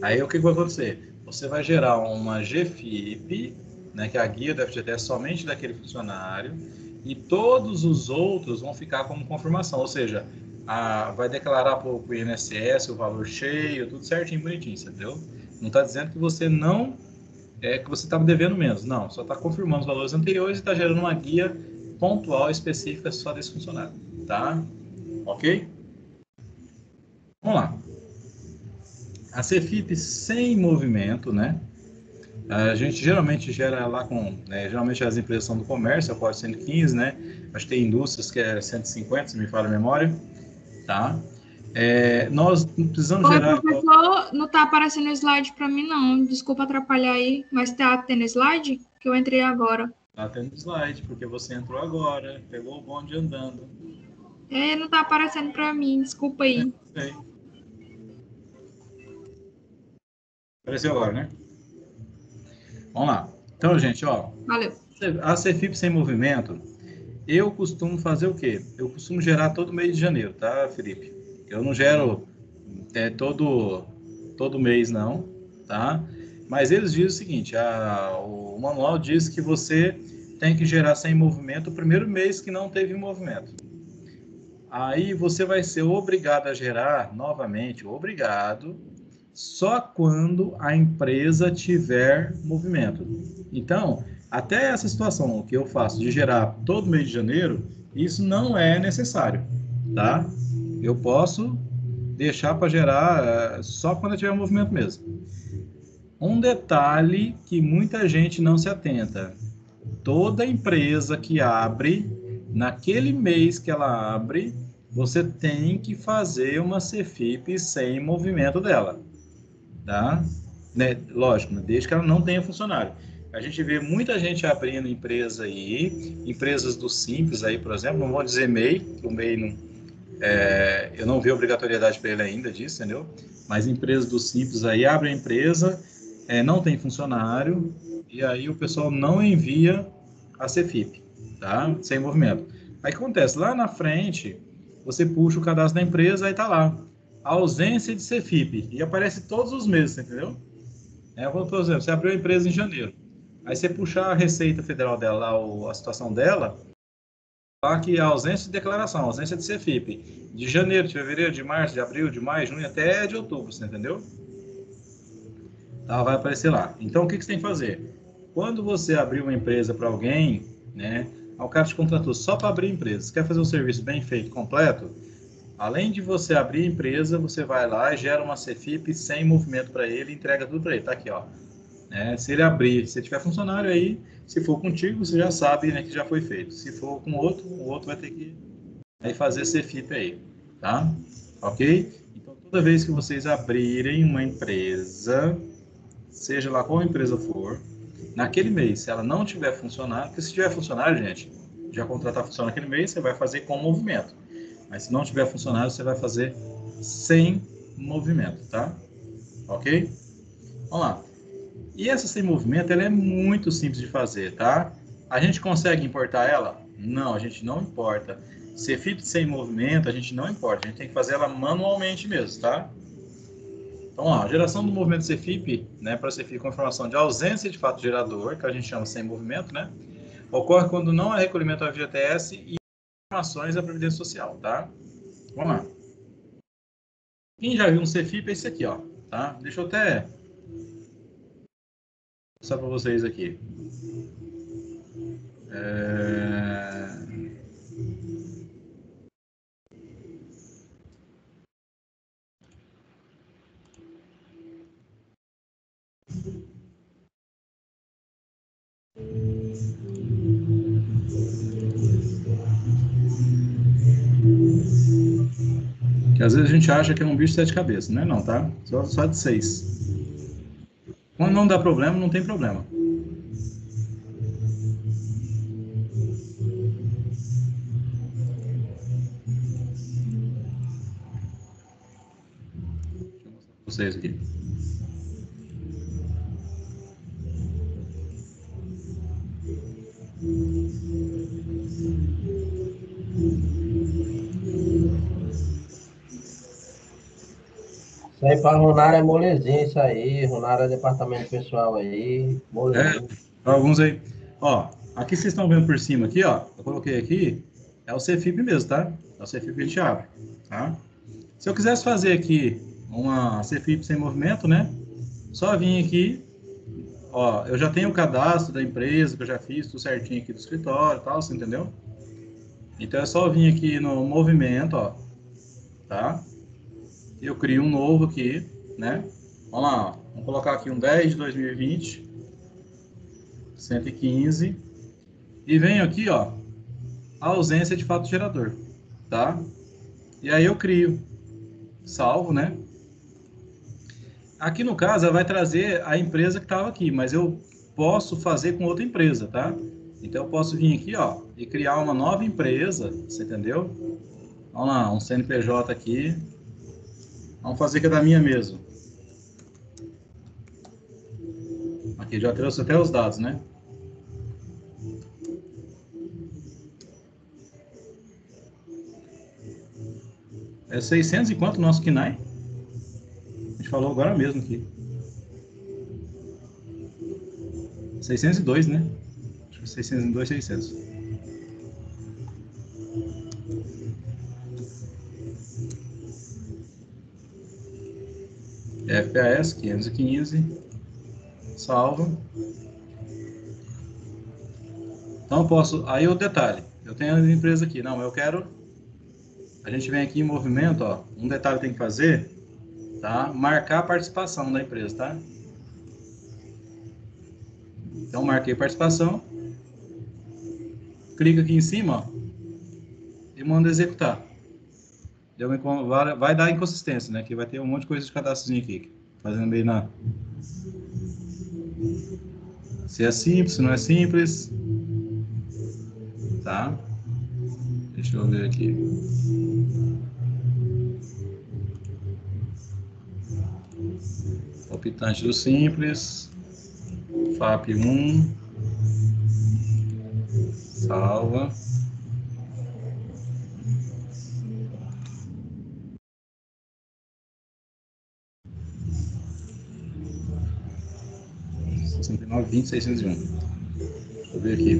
Aí o que vai acontecer? Você vai gerar uma GFIP né, que a guia do FGTS é somente daquele funcionário, e todos os outros vão ficar como confirmação, ou seja, vai declarar para o INSS o valor cheio, tudo certinho, bonitinho, entendeu? Não está dizendo que você não, que você estava devendo menos, não, só está confirmando os valores anteriores e está gerando uma guia pontual específica só desse funcionário, tá? Ok? Vamos lá. A CEFIP sem movimento, né? A gente geralmente gera lá com, geralmente as empresas são do comércio, é o código 115, né? Acho que tem indústrias que é 150, se me falha a memória, tá? Nós precisamos gerar... Professor, não está aparecendo slide para mim, não. Desculpa atrapalhar aí, mas está tendo slide? Que eu entrei agora. Tá tendo slide, porque você entrou agora, pegou o bonde andando. Não está aparecendo para mim, desculpa aí. Sei. Apareceu agora, né? Vamos lá. Então, gente, ó. Valeu. A CEFIP sem movimento, eu costumo fazer o quê? Eu costumo gerar todo mês de janeiro, tá, Felipe? Eu não gero todo mês, não, tá? Mas eles dizem o seguinte, o manual diz que você tem que gerar sem movimento o primeiro mês que não teve movimento. Aí você vai ser obrigado a gerar, novamente, obrigado, só quando a empresa tiver movimento. Então, até essa situação que eu faço de gerar todo mês de janeiro, isso não é necessário, tá? Eu posso deixar para gerar só quando eu tiver movimento mesmo. Um detalhe que muita gente não se atenta. Toda empresa que abre, naquele mês que ela abre, você tem que fazer uma CEFIP sem movimento dela. Tá? Né? Lógico, desde que ela não tenha funcionário. A gente vê muita gente abrindo empresa aí, empresas do Simples aí, por exemplo, não vou dizer MEI, que o MEI não, eu não vi obrigatoriedade para ele ainda disso, entendeu? Mas empresas do Simples aí abrem a empresa, não tem funcionário, e aí o pessoal não envia a CEFIP, tá? Sem movimento. Aí o que acontece? Lá na frente, você puxa o cadastro da empresa, aí tá lá. Ausência de CEFIP, e aparece todos os meses, entendeu? Por exemplo, você abriu a empresa em janeiro, aí você puxar a Receita Federal dela, lá, a situação dela, fala que a ausência de declaração, ausência de CEFIP, de janeiro, de fevereiro, de março, de abril, de maio, junho, até de outubro, você entendeu? Ela vai aparecer lá. Então, o que você tem que fazer? Quando você abrir uma empresa para alguém, né, o cara te contratou só para abrir empresa, você quer fazer um serviço bem feito, completo, além de você abrir a empresa, você vai lá e gera uma CEFIP sem movimento para ele e entrega tudo para ele. Tá aqui, ó. Se ele abrir, se tiver funcionário aí, se for contigo, você já sabe, né, que já foi feito. Se for com outro, o outro vai ter que aí fazer CEFIP aí, tá? Ok? Então, toda vez que vocês abrirem uma empresa, seja lá qual empresa for, naquele mês, se ela não tiver funcionário, porque se tiver funcionário, gente, já contratar funcionário naquele mês, você vai fazer com movimento. Mas se não tiver funcionário, você vai fazer sem movimento, tá? Ok? Vamos lá. E essa sem movimento, ela é muito simples de fazer, tá? A gente consegue importar ela? Não, a gente não importa. CEFIP sem movimento, a gente não importa. A gente tem que fazer ela manualmente mesmo, tá? Então, ó, a geração do movimento CEFIP, né, para CEFIP com informação de ausência de fato gerador, que a gente chama sem movimento, né? Ocorre quando não há recolhimento ao FGTS e informações da Previdência Social, tá? Vamos lá. Quem já viu um CEFIP é esse aqui, ó, tá? Deixa eu até mostrar para vocês aqui. Que às vezes a gente acha que é um bicho de 7 cabeças, né? Não, tá? Só de 6. Quando não dá problema, não tem problema. Deixa eu mostrar para vocês aqui. Isso aí para Runara é molezinha, isso aí. Runara é departamento pessoal aí, molezinha. Alguns aí. Ó, aqui vocês estão vendo por cima aqui, ó. Eu coloquei aqui, é o CFIP mesmo, tá? É o CFIP que a gente abre, tá? Se eu quisesse fazer aqui uma CFIP sem movimento, né? Só vim aqui, ó, eu já tenho o cadastro da empresa, que eu já fiz tudo certinho aqui do escritório e tal, você entendeu? Então é só vir aqui no movimento, ó, tá? Eu crio um novo aqui, né? Vamos lá, ó. Vamos colocar aqui um 10 de 2020, 115, e venho aqui, ó, a ausência de fato gerador, tá? E aí eu crio, salvo, né? Aqui no caso, ela vai trazer a empresa que estava aqui, mas eu posso fazer com outra empresa, tá? Então eu posso vir aqui, ó, e criar uma nova empresa, você entendeu? Vamos lá, um CNPJ aqui. Vamos fazer que é da minha mesmo. Aqui já trouxe até os dados, né? É 600 e quanto o nosso KNAI? A gente falou agora mesmo aqui. 602, né? Acho que 602, 600. FPAS 515. Salva. Então eu posso... Aí o detalhe. Eu tenho a empresa aqui. Não, eu quero... A gente vem aqui em movimento, ó. Um detalhe tem que fazer, tá? Marcar a participação da empresa, tá? Então, marquei participação. Clica aqui em cima, ó. E manda executar. Vai dar inconsistência, né? Que vai ter um monte de coisa de cadastrozinho aqui. Fazendo bem na... Se é simples, se não é simples. Tá? Deixa eu ver aqui. Optante do simples. FAP 1. Salva. R$69,20, 601. Deixa eu ver aqui.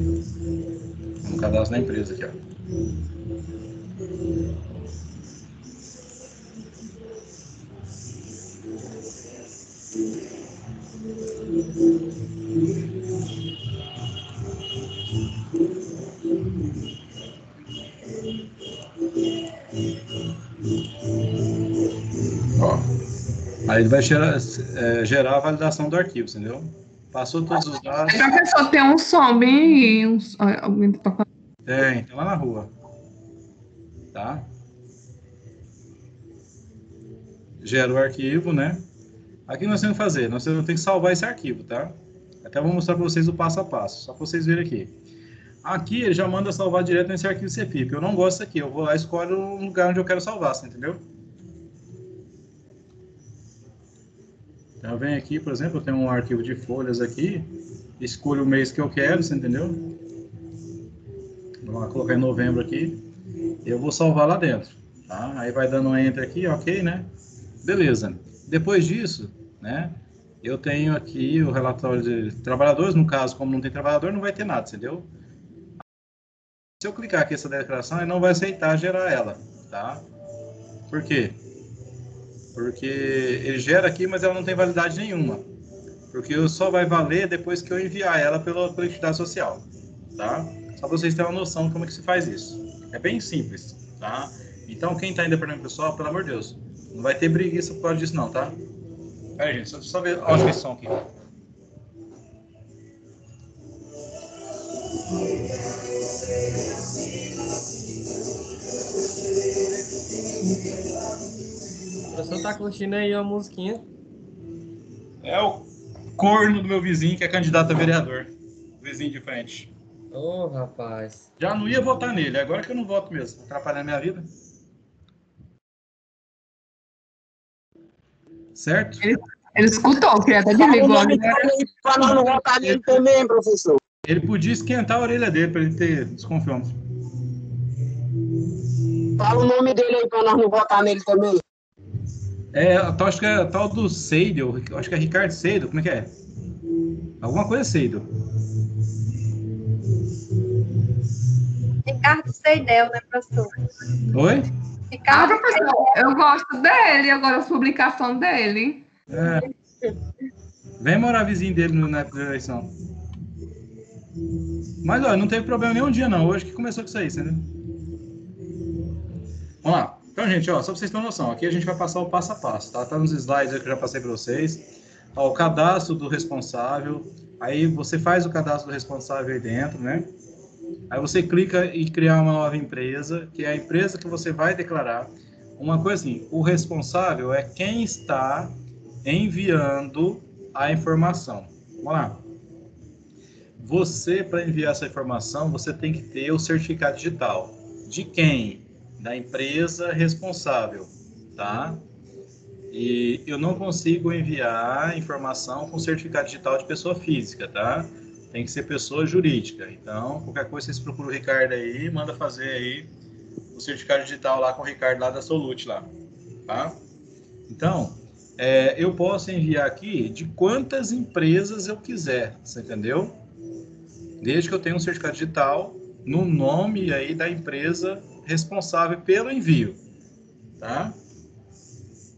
No cadastro da empresa aqui, ó. Ó, aí ele vai gerar a validação do arquivo, entendeu? Passou todos os dados. A pessoa tem um som bem aí, alguém tá... Tem lá na rua. Tá? Gera o arquivo, né? Aqui nós temos que fazer, nós temos que salvar esse arquivo, tá? Até vou mostrar para vocês o passo a passo, só para vocês verem aqui. Aqui ele já manda salvar direto nesse arquivo CFIP. Eu não gosto aqui, eu vou lá e escolho o lugar onde eu quero salvar, você entendeu? Então eu venho aqui, por exemplo, eu tenho um arquivo de folhas aqui, escolho o mês que eu quero, você entendeu? Vou lá colocar em novembro aqui, eu vou salvar lá dentro, tá? Aí vai dando um enter aqui, ok, né? Beleza. Depois disso, né? Eu tenho aqui o relatório de trabalhadores, no caso, como não tem trabalhador, não vai ter nada, entendeu? Se eu clicar aqui essa declaração, ele não vai aceitar gerar ela, tá? Por quê? Porque ele gera aqui, mas ela não tem validade nenhuma. Porque só vai valer depois que eu enviar ela pela entidade social, tá? Só para vocês terem uma noção de como é que se faz isso. É bem simples, tá? Então, quem está em departamento pessoal, pelo amor de Deus, não vai ter preguiça por causa disso não, tá? Pera aí, gente, só ver a descrição aqui. O professor tá curtindo aí uma musiquinha? É o corno do meu vizinho, que é candidato a vereador. Vizinho de frente. Ô, rapaz. Já não ia votar nele, agora que eu não voto mesmo. Atrapalhar minha vida. Certo? Ele escutou, que até desligou. Para nós não votar nele também, professor. Ele podia esquentar a orelha dele para ele ter desconfiança. Fala o nome dele aí para nós não votar nele também. Acho que é tal do Seidel, acho que é Ricardo Seidel, como é que é? Alguma coisa Seidel. Ricardo Seidel, né, professor? Oi? Ricardo professor, eu gosto dele, eu gosto da publicação dele. Vem morar vizinho dele na época da eleição. Mas, olha, não teve problema nenhum dia, não. Hoje que começou com isso aí, entendeu? Vamos lá. Então, gente, ó, só pra vocês terem noção, aqui a gente vai passar o passo a passo, tá? Tá nos slides aí que eu já passei para vocês. Ó, o cadastro do responsável. Aí você faz o cadastro do responsável aí dentro, né? Aí você clica em criar uma nova empresa, que é a empresa que você vai declarar. Uma coisa assim, o responsável é quem está enviando a informação. Vamos lá. Você, para enviar essa informação, você tem que ter o certificado digital. De quem? Da empresa responsável, tá? E eu não consigo enviar informação com certificado digital de pessoa física, tá? Tem que ser pessoa jurídica. Então, qualquer coisa, vocês procuram o Ricardo aí, manda fazer aí o certificado digital lá com o Ricardo lá da Solute lá, tá? Então, eu posso enviar aqui de quantas empresas eu quiser, você entendeu? Desde que eu tenha um certificado digital no nome aí da empresa responsável pelo envio, tá?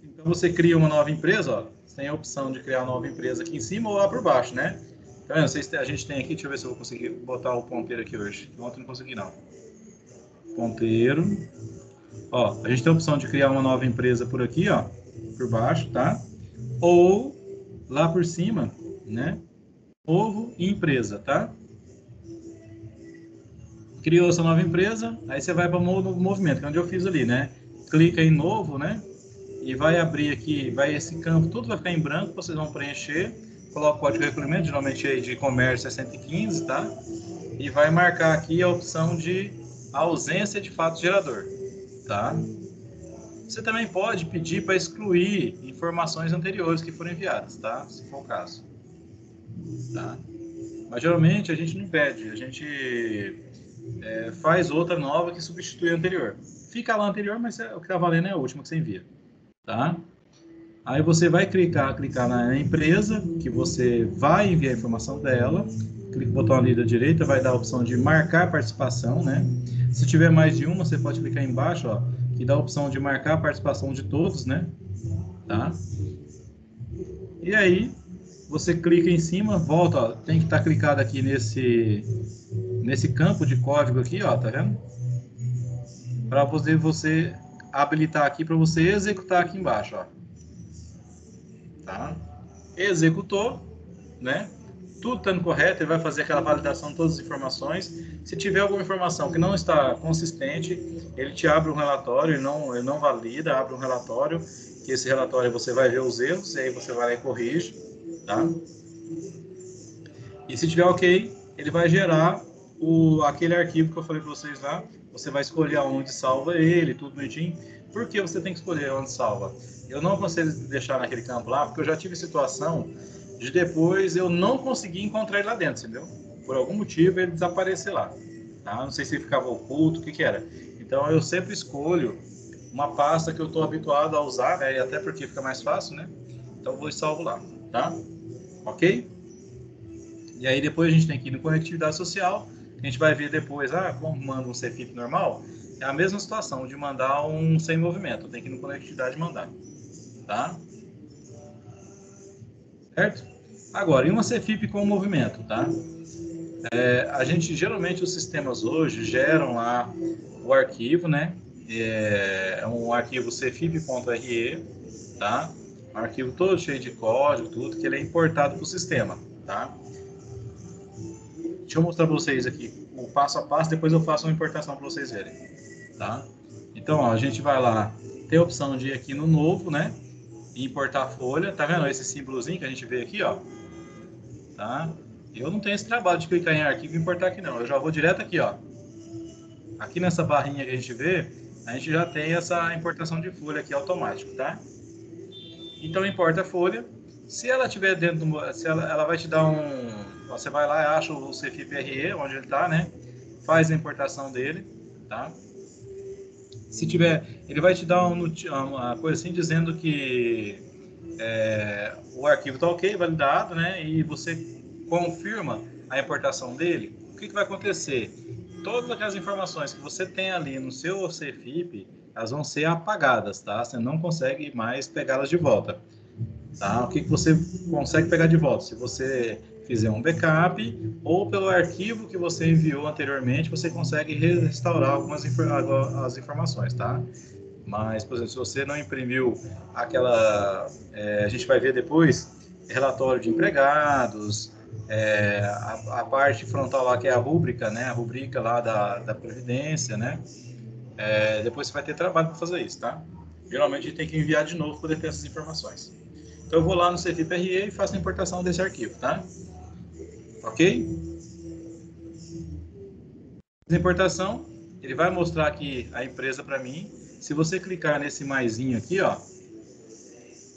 Então, você cria uma nova empresa, ó, você tem a opção de criar uma nova empresa aqui em cima ou lá por baixo, né? Tá vendo? A gente tem aqui, deixa eu ver se eu vou conseguir botar o ponteiro aqui hoje. Ontem não consegui, não. Ponteiro. Ó, a gente tem a opção de criar uma nova empresa por aqui, ó, por baixo, tá? Ou lá por cima, né? Novo e empresa, tá? Criou essa nova empresa, aí você vai para o movimento, que é onde eu fiz ali, né? Clica em novo, né? E vai abrir aqui, vai esse campo, tudo vai ficar em branco, vocês vão preencher. Coloca o código de recolhimento, geralmente aí de comércio é 115, tá? E vai marcar aqui a opção de ausência de fato gerador, tá? Você também pode pedir para excluir informações anteriores que foram enviadas, tá? Se for o caso, tá? Mas geralmente a gente não pede, a gente faz outra nova que substitui a anterior. Fica lá a anterior, mas o que está valendo é a última que você envia, tá? Aí você vai clicar na empresa, que você vai enviar a informação dela, clica no botão ali da direita, vai dar a opção de marcar participação, né? Se tiver mais de uma, você pode clicar embaixo, ó, que dá a opção de marcar a participação de todos, né? Tá? E aí, você clica em cima, volta, ó, tem que estar clicado aqui nesse campo de código aqui, ó, tá vendo? Para você habilitar aqui, para você executar aqui embaixo, ó. Tá? Executou, né? Tudo estando correto, ele vai fazer aquela validação de todas as informações. Se tiver alguma informação que não está consistente, ele te abre um relatório, ele não valida, abre um relatório, que esse relatório você vai ver os erros, e aí você vai lá e corrige, tá? E se tiver ok, ele vai gerar aquele arquivo que eu falei para vocês lá, você vai escolher onde salva ele, tudo bonitinho. Por que você tem que escolher onde salva? Eu não aconselho deixar naquele campo lá, porque eu já tive situação de depois eu não conseguir encontrar ele lá dentro, entendeu? Por algum motivo ele desaparecer lá, tá? Não sei se ele ficava oculto, o que era. Então eu sempre escolho uma pasta que eu estou habituado a usar, né? E até porque fica mais fácil, né? Então eu vou e salvo lá, tá? Ok? E aí depois a gente tem que ir no conectividade social, a gente vai ver depois, como manda um CFIP normal, é a mesma situação de mandar um sem movimento, tem que ir no conectividade e mandar, tá? Certo? Agora, e uma CFIP com movimento, tá? Geralmente os sistemas hoje geram lá o arquivo, né? É um arquivo cfip.re, tá? Um arquivo todo cheio de código, tudo, que ele é importado para o sistema, tá? Deixa eu mostrar para vocês aqui o passo a passo, depois eu faço uma importação para vocês verem, tá? Então, ó, a gente vai lá, tem a opção de ir aqui no novo, né? E importar a folha, tá vendo esse símbolozinho que a gente vê aqui, ó? Tá? Eu não tenho esse trabalho de clicar em arquivo e importar aqui não, eu já vou direto aqui, ó. Aqui nessa barrinha que a gente vê, a gente já tem essa importação de folha aqui automático, tá? Então, importa a folha. Se ela tiver dentro do... ela vai te dar você vai lá e acha o CFIP-RE, onde ele está, né? Faz a importação dele, tá? Se tiver... Ele vai te dar uma coisa assim, dizendo que o arquivo está ok, validado, né? E você confirma a importação dele. O que vai acontecer? todas aquelas informações que você tem ali no seu CFIP, elas vão ser apagadas, tá? Você não consegue mais pegá-las de volta, tá? O que você consegue pegar de volta? Se você fizer um backup ou pelo arquivo que você enviou anteriormente, você consegue restaurar algumas as informações, tá? Mas, por exemplo, se você não imprimiu aquela... a gente vai ver depois, relatório de empregados, a parte frontal lá que é a rúbrica, né? A rubrica lá da Previdência, né? Depois você vai ter trabalho para fazer isso, tá? Geralmente a gente tem que enviar de novo para poder ter essas informações. Então eu vou lá no CFIP-RE e faço a importação desse arquivo, tá? Ok? A importação, ele vai mostrar aqui a empresa para mim. Se você clicar nesse maisinho aqui, ó,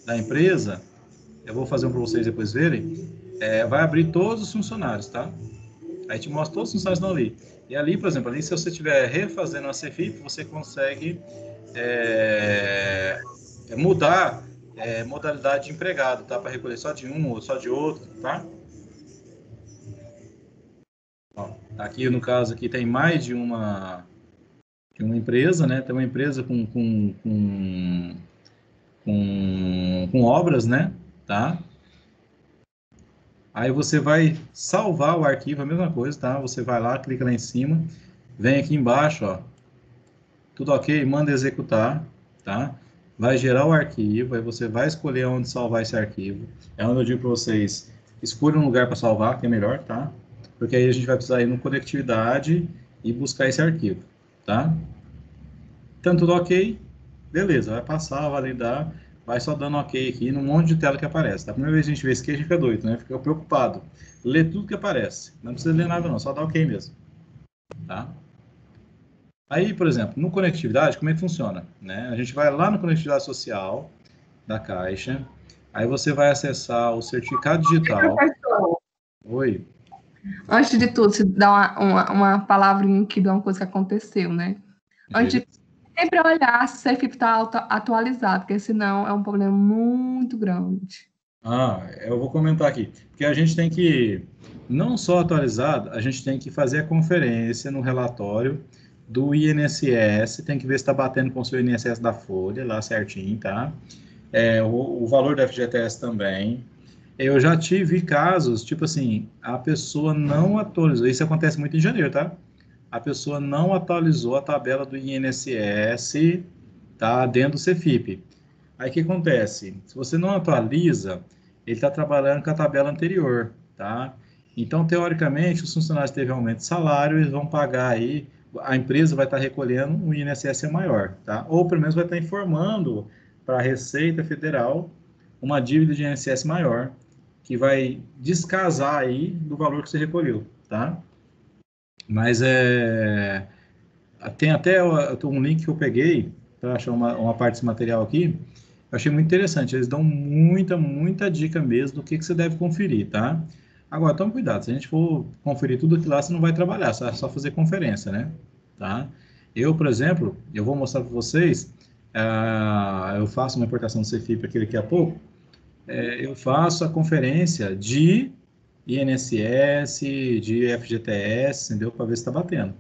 da empresa, eu vou fazer um para vocês depois verem, vai abrir todos os funcionários, tá? Aí te mostra todos os funcionários que estão ali. E ali, por exemplo, ali se você estiver refazendo a CFIP, você consegue mudar modalidade de empregado, tá? Para recolher só de um ou só de outro, tá? Ó, aqui no caso aqui tem mais de uma empresa, né? Tem uma empresa com obras, né? Tá? Aí você vai salvar o arquivo, a mesma coisa, tá? Você vai lá, clica lá em cima, vem aqui embaixo, ó, tudo ok, manda executar, tá? Vai gerar o arquivo, aí você vai escolher onde salvar esse arquivo. É onde eu digo para vocês, escolha um lugar para salvar, que é melhor, tá? Porque aí a gente vai precisar ir no conectividade e buscar esse arquivo, tá? Então, tudo ok, beleza, vai passar, validar, vai só dando ok aqui num monte de tela que aparece. Da primeira vez que a gente vê isso aqui, a gente fica doido, né? Fica preocupado. Lê tudo que aparece. Não precisa ler nada não, só dá ok mesmo. Tá? Aí, por exemplo, no conectividade, como é que funciona? Né? A gente vai lá no conectividade social da Caixa, aí você vai acessar o certificado digital. Professor, Oi. antes de tudo, se dá uma palavrinha que dá uma coisa que aconteceu, né? Antes de sempre olhar se o CFIP está atualizado, porque senão é um problema muito grande. Eu vou comentar aqui, porque a gente tem que, não só atualizar, a gente tem que fazer a conferência no relatório do INSS, tem que ver se está batendo com o seu INSS da Folha, lá certinho, tá? O valor da FGTS também. Eu já tive casos, tipo assim, a pessoa não atualizou, isso acontece muito em janeiro, tá? A pessoa não atualizou a tabela do INSS, tá, dentro do CFIP. Aí o que acontece? Se você não atualiza, ele está trabalhando com a tabela anterior, tá? Então, teoricamente, os funcionários teve aumento de salário, eles vão pagar aí, a empresa vai estar recolhendo um INSS maior, tá? Ou pelo menos vai estar informando para a Receita Federal uma dívida de INSS maior, que vai descasar aí do valor que você recolheu, tá? Mas tem até um link que eu peguei para achar uma parte desse material aqui. Eu achei muito interessante. Eles dão muita dica mesmo do que você deve conferir, tá? Agora, tome cuidado. Se a gente for conferir tudo aquilo lá, você não vai trabalhar. Só fazer conferência, né? Tá? Eu, por exemplo, eu vou mostrar para vocês. Eu faço uma importação do CFIP aqui daqui a pouco. Eu faço a conferência de INSS, de FGTS, entendeu? Para ver se está batendo,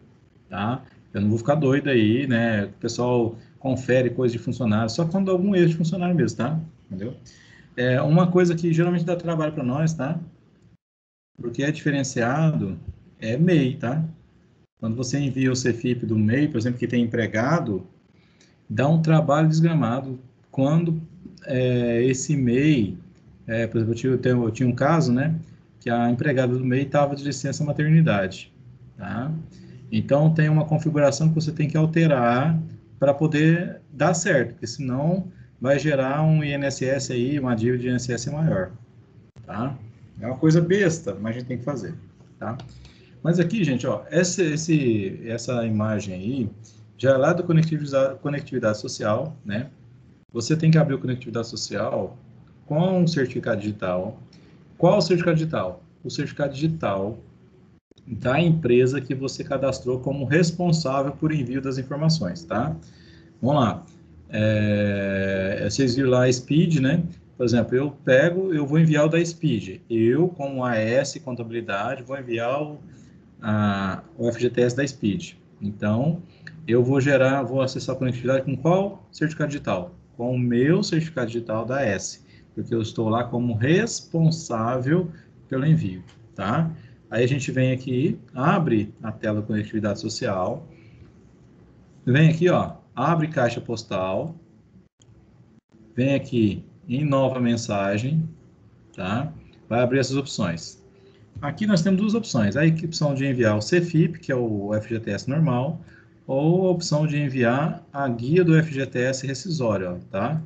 tá? Eu não vou ficar doido aí, né? O pessoal confere coisa de funcionário, só quando dá algum erro de funcionário mesmo, tá? Entendeu? Uma coisa que geralmente dá trabalho para nós, tá? Porque é diferenciado, é MEI, tá? Quando você envia o CFIP do MEI, por exemplo, que tem empregado, dá um trabalho desgramado. Quando esse MEI, por exemplo, eu tinha um caso, né? Que a empregada do MEI estava de licença maternidade, tá? Então, tem uma configuração que você tem que alterar para poder dar certo, porque senão vai gerar um INSS aí, uma dívida de INSS maior, tá? É uma coisa besta, mas a gente tem que fazer, tá? Mas aqui, gente, ó, essa imagem aí, já é lá do conectividade social, né? Você tem que abrir o conectividade social com um certificado digital. Qual o certificado digital? O certificado digital da empresa que você cadastrou como responsável por envio das informações, tá? Vamos lá. Vocês viram lá a Speed, né? Por exemplo, eu vou enviar o da Speed. Eu, como AS Contabilidade, vou enviar o FGTS da Speed. Então, eu vou acessar a conectividade com qual certificado digital? Com o meu certificado digital da S, porque eu estou lá como responsável pelo envio, tá? Aí a gente vem aqui, abre a tela conectividade social, vem aqui, ó, abre caixa postal, vem aqui em nova mensagem, tá? Vai abrir essas opções. Aqui nós temos duas opções, a opção de enviar o CFIP, que é o FGTS normal, ou a opção de enviar a guia do FGTS rescisório, ó, tá?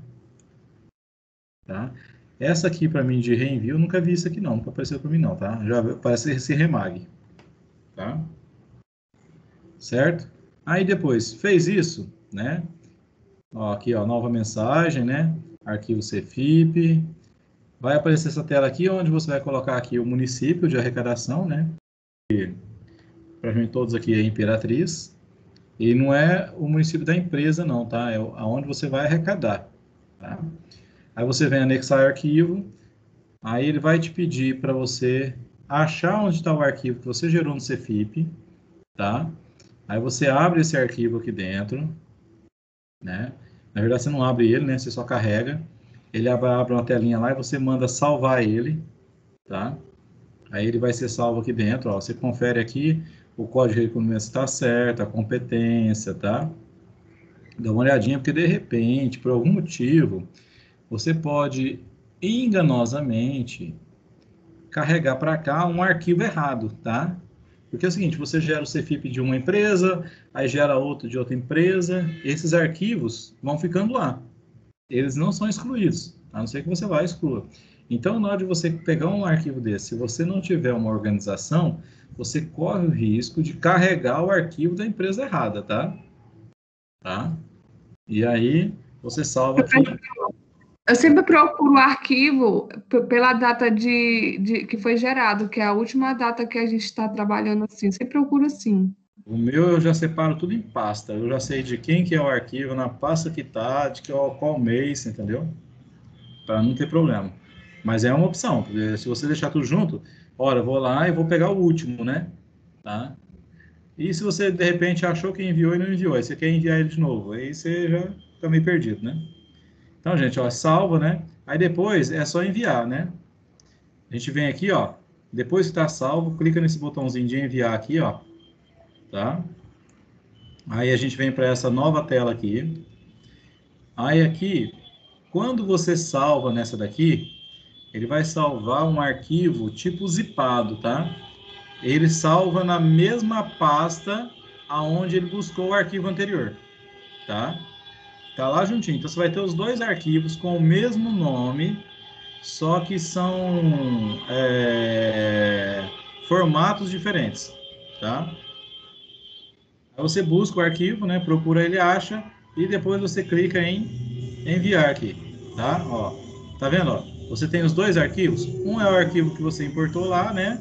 Essa aqui, para mim, de reenvio, eu nunca vi isso aqui não, nunca apareceu para mim não, tá? Já aparece esse remag, tá? Certo? Aí depois, fez isso, né? Ó, aqui, ó, nova mensagem, né? Arquivo CFIP. Vai aparecer essa tela aqui, onde você vai colocar aqui o município de arrecadação, né? Para mim, todos aqui é Imperatriz. E não é o município da empresa, não, tá? É aonde você vai arrecadar, tá? Aí você vem anexar arquivo, aí ele vai te pedir para você achar onde está o arquivo que você gerou no CFIP, tá? Aí você abre esse arquivo aqui dentro, né? Na verdade, você não abre ele, né? Você só carrega. Ele abre uma telinha lá e você manda salvar ele, tá? Aí ele vai ser salvo aqui dentro, ó. Você confere aqui o código de reconhecimento está certo, a competência, tá? Dá uma olhadinha, porque de repente, por algum motivo, você pode enganosamente carregar para cá um arquivo errado, tá? Porque é o seguinte, você gera o CFIP de uma empresa, aí gera outro de outra empresa, esses arquivos vão ficando lá. Eles não são excluídos, a não ser que você vá excluir. Então, na hora de você pegar um arquivo desse, se você não tiver uma organização, você corre o risco de carregar o arquivo da empresa errada, tá? E aí, você salva aqui. Eu sempre procuro o arquivo pela data que foi gerado, que é a última data que a gente está trabalhando assim. Sempre procuro assim. O meu eu já separo tudo em pasta. Eu já sei de quem que é o arquivo, na pasta que tá, de qual mês, entendeu? Para não ter problema. Mas é uma opção, porque se você deixar tudo junto, ora, eu vou lá e vou pegar o último, né? Tá? E se você, de repente, achou que enviou e não enviou, aí você quer enviar ele de novo, aí você já fica meio perdido, né? Então, gente, ó, salva, né? Aí depois é só enviar, né? A gente vem aqui, ó, depois que está salvo, clica nesse botãozinho de enviar aqui, ó, tá? Aí a gente vem para essa nova tela aqui. Aí aqui, quando você salva nessa daqui, ele vai salvar um arquivo tipo zipado, tá? Ele salva na mesma pasta aonde ele buscou o arquivo anterior, tá? Tá lá juntinho. Então, você vai ter os dois arquivos com o mesmo nome, só que são formatos diferentes, tá? Aí você busca o arquivo, né? Procura ele, acha, e depois você clica em enviar aqui, tá? Ó, tá vendo, ó? Você tem os dois arquivos. Um é o arquivo que você importou lá, né?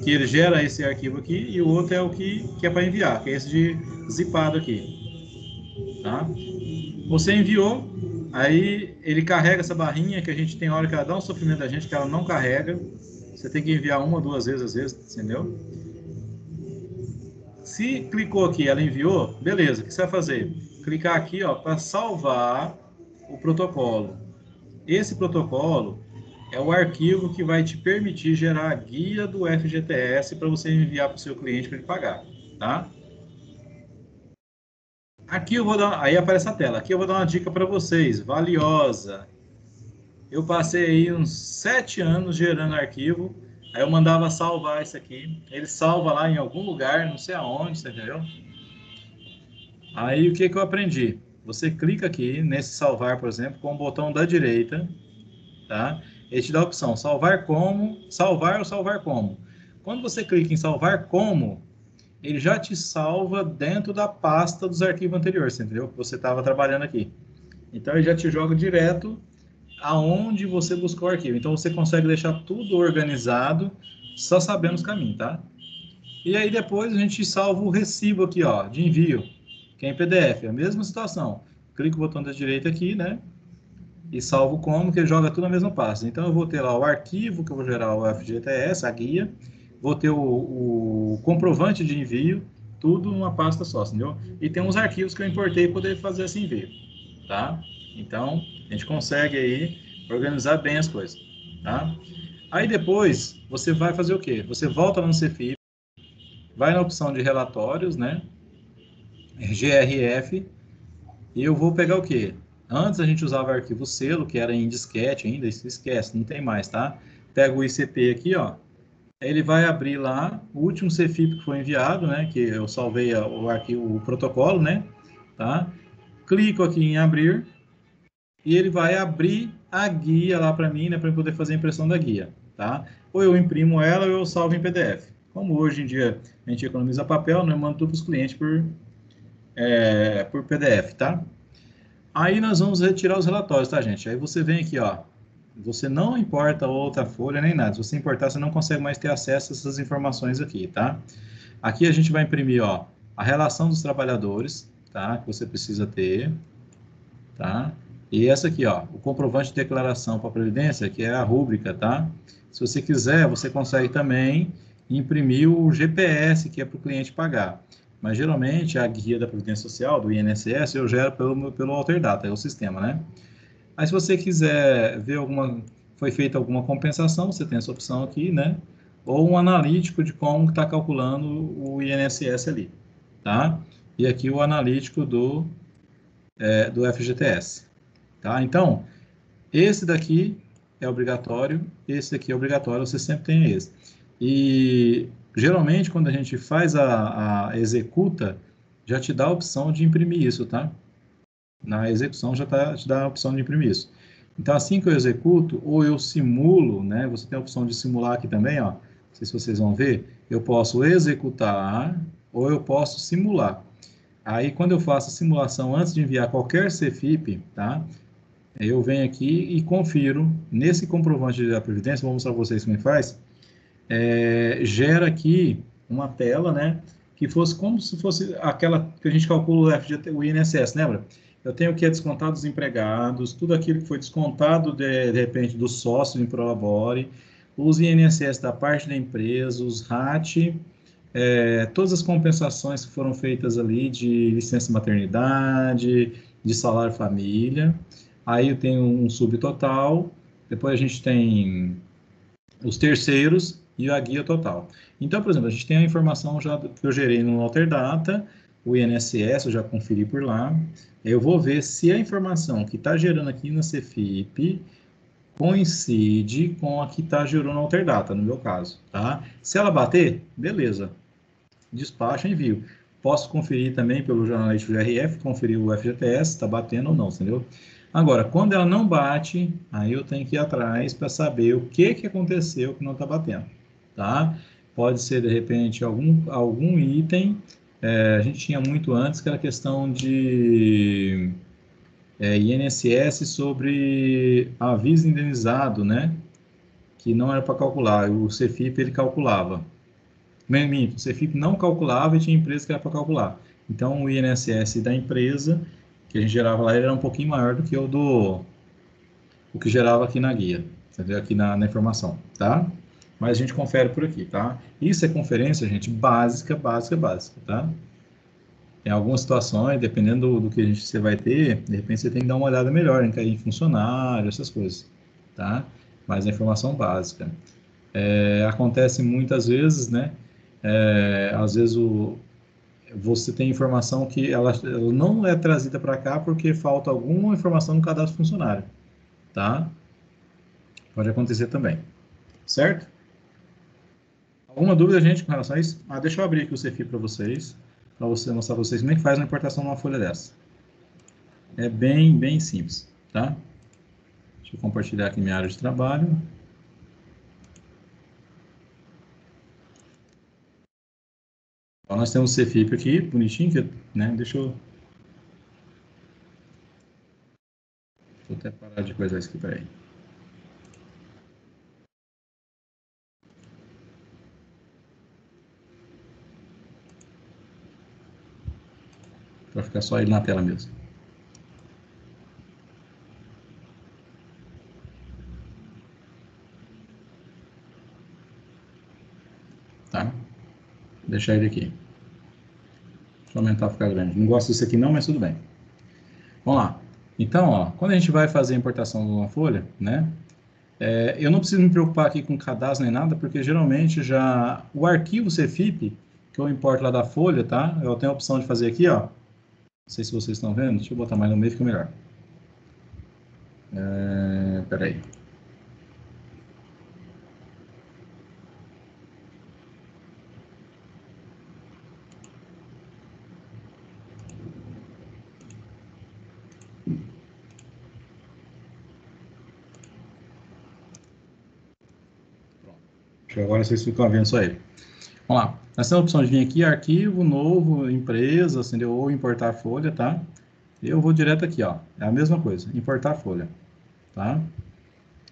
Que ele gera esse arquivo aqui, e o outro é o que é para enviar, que é esse de zipado aqui. Tá? Você enviou, aí ele carrega essa barrinha que a gente tem hora que ela dá um sofrimento da gente, que ela não carrega. Você tem que enviar uma ou duas vezes, às vezes, entendeu? Se clicou aqui, ela enviou, beleza, o que você vai fazer? Clicar aqui, ó, para salvar o protocolo. Esse protocolo é o arquivo que vai te permitir gerar a guia do FGTS para você enviar para o seu cliente para ele pagar, tá? Aqui eu vou dar, aí aparece a tela. Aqui eu vou dar uma dica para vocês, valiosa. Eu passei aí uns 7 anos gerando arquivo, aí eu mandava salvar isso aqui. Ele salva lá em algum lugar, não sei aonde, você entendeu? Aí o que eu aprendi? Você clica aqui nesse salvar, por exemplo, com o botão da direita, tá? Ele te dá a opção salvar como, salvar ou salvar como. Quando você clica em salvar como, ele já te salva dentro da pasta dos arquivos anteriores, entendeu? Que você estava trabalhando aqui. Então, ele já te joga direto aonde você buscou o arquivo. Então, você consegue deixar tudo organizado, só sabendo os caminhos, tá? E aí, depois, a gente salva o recibo aqui, ó, de envio, que é em PDF. É a mesma situação. Clica o botão da direita aqui, né? E salvo como, que ele joga tudo na mesma pasta. Então, eu vou ter lá o arquivo, que eu vou gerar o FGTS, a guia. vou ter o comprovante de envio, tudo numa pasta só, entendeu? E tem uns arquivos que eu importei para poder fazer esse envio, tá? Então, a gente consegue aí organizar bem as coisas, tá? Aí depois, você vai fazer o quê? Você volta lá no CFIP, vai na opção de relatórios, né? GRF, e eu vou pegar o quê? Antes a gente usava arquivo selo, que era em disquete ainda, isso esquece, não tem mais, tá? Pega o ICP aqui, ó. Ele vai abrir lá o último CFIP que foi enviado, né? Que eu salvei o arquivo, o protocolo, né? Tá? Clico aqui em abrir e ele vai abrir a guia lá para mim, né? Para eu poder fazer a impressão da guia, tá? Ou eu imprimo ela ou eu salvo em PDF. Como hoje em dia a gente economiza papel, né? Eu mando tudo para os clientes por PDF, tá? Aí nós vamos retirar os relatórios, tá, gente? Aí você vem aqui, ó. Você não importa outra folha nem nada. Se você importar, você não consegue mais ter acesso a essas informações aqui, tá? Aqui a gente vai imprimir, ó, a relação dos trabalhadores, tá? Que você precisa ter, tá? E essa aqui, ó, o comprovante de declaração para a Previdência, que é a rúbrica, tá? Se você quiser, você consegue também imprimir o GPS, que é para o cliente pagar. Mas, geralmente, a guia da Previdência Social, do INSS, eu gero pelo Alterdata, é o sistema, né? Aí, se você quiser ver foi feita alguma compensação, você tem essa opção aqui, né? Ou um analítico de como está calculando o INSS ali, tá? E aqui o analítico do FGTS, tá? Então, esse daqui é obrigatório, esse daqui é obrigatório, você sempre tem esse. E, geralmente, quando a gente faz a executa, já te dá a opção de imprimir isso, tá? Na execução já te dá a opção de imprimir isso. Então, assim que eu executo, ou eu simulo, né? Você tem a opção de simular aqui também, ó. Não sei se vocês vão ver. Eu posso executar ou eu posso simular. Aí, quando eu faço a simulação antes de enviar qualquer CFIP, tá? Eu venho aqui e confiro nesse comprovante da Previdência, vou mostrar para vocês como é que faz. Gera aqui uma tela, né? Que fosse como se fosse aquela que a gente calcula o INSS, lembra? Eu tenho que descontar dos empregados, tudo aquilo que foi descontado de repente do sócio em prolabore, os INSS da parte da empresa, os RAT, todas as compensações que foram feitas ali de licença maternidade, de salário família. Aí eu tenho um subtotal, depois a gente tem os terceiros e a guia total. Então, por exemplo, a gente tem a informação já que eu gerei no Alterdata, o INSS, eu já conferi por lá. Eu vou ver se a informação que está gerando aqui na CFIP coincide com a que está gerando no Alterdata, no meu caso, tá? Se ela bater, beleza, despacho e envio. Posso conferir também pelo jornalístico GRF, conferir o FGTS, está batendo ou não, entendeu? Agora, quando ela não bate, aí eu tenho que ir atrás para saber o que aconteceu que não está batendo, tá? Pode ser, de repente, algum item, a gente tinha muito antes, que era questão de INSS sobre aviso indenizado, né? Que não era para calcular, o CFIP ele calculava. O CFIP não calculava e tinha empresa que era para calcular. Então, o INSS da empresa, que a gente gerava lá, ele era um pouquinho maior do que o que gerava aqui na guia, entendeu? Aqui na informação, tá? Mas a gente confere por aqui, tá? Isso é conferência, gente, básica, tá? Tem algumas situações, dependendo do que você vai ter, de repente você tem que dar uma olhada melhor em funcionário, essas coisas, tá? Mas a informação básica. Acontece muitas vezes, né? Às vezes você tem informação que ela não é trazida para cá porque falta alguma informação no cadastro funcionário, tá? Pode acontecer também, certo? Alguma dúvida, gente, com relação a isso? Deixa eu abrir aqui o CFI para vocês mostrar para vocês como é que faz uma importação numa folha dessa. É bem simples, tá? Deixa eu compartilhar aqui minha área de trabalho. Então, nós temos o CFIP aqui, bonitinho, né? Deixa eu até parar de coisar isso aqui, peraí. Para ficar só ele na tela mesmo. deixar ele aqui. Deixa eu aumentar, ficar grande. Não gosto disso aqui não, mas tudo bem. Vamos lá. Então, ó, quando a gente vai fazer a importação de uma folha, né? Eu não preciso me preocupar aqui com cadastro nem nada, porque geralmente já o arquivo CFIP, que eu importo lá da folha, tá? Eu tenho a opção de fazer aqui, ó. Não sei se vocês estão vendo. Deixa eu botar mais no meio, fica melhor. Peraí. Agora vocês ficam vendo só ele. Vamos lá. Nós temos a opção de vir aqui, arquivo, novo, empresa, entendeu? Ou importar folha, tá? Eu vou direto aqui, ó. É a mesma coisa, importar folha, tá?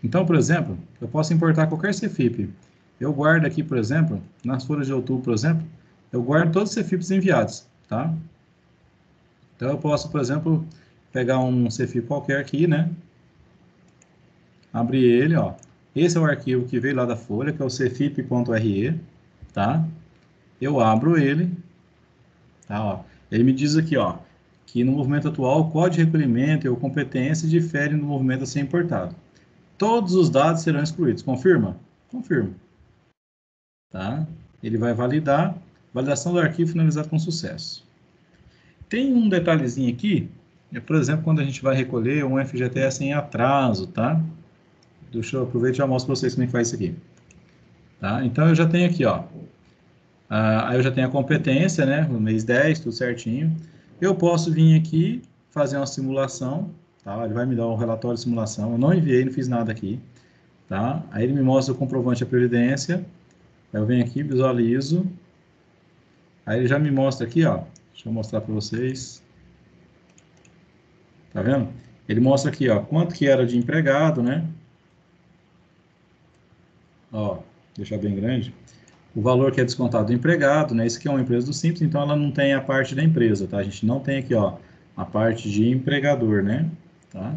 Então, por exemplo, eu posso importar qualquer CFIP. Eu guardo aqui, por exemplo, nas folhas de outubro, por exemplo, eu guardo todos os CFIPs enviados, tá? Então, eu posso, por exemplo, pegar um CFIP qualquer aqui, né? Abrir ele, ó. Esse é o arquivo que veio lá da folha, que é o cfip.re, tá? Eu abro ele, tá? Ó. Ele me diz aqui, ó, que no movimento atual, o código de recolhimento ou competência difere no movimento a ser importado. Todos os dados serão excluídos. Confirma? Confirma. Tá? Ele vai validar. Validação do arquivo finalizado com sucesso. Tem um detalhezinho aqui, por exemplo, quando a gente vai recolher um FGTS em atraso, tá? Deixa eu aproveitar e já mostro para vocês como é que faz isso aqui. Tá? Então, eu já tenho aqui, ó. Aí eu já tenho a competência, né? No mês 10, tudo certinho. Eu posso vir aqui, fazer uma simulação, tá? Ele vai me dar um relatório de simulação. Eu não enviei, não fiz nada aqui, tá? Aí ele me mostra o comprovante da previdência. Aí eu venho aqui, visualizo. Aí ele já me mostra aqui, ó. Deixa eu mostrar para vocês. Tá vendo? Ele mostra aqui, ó, quanto que era de empregado, né? Ó, deixar bem grande. O valor que é descontado do empregado, né? Isso aqui é uma empresa do Simples, então ela não tem a parte da empresa, tá? A gente não tem aqui, ó, a parte de empregador, né? Tá?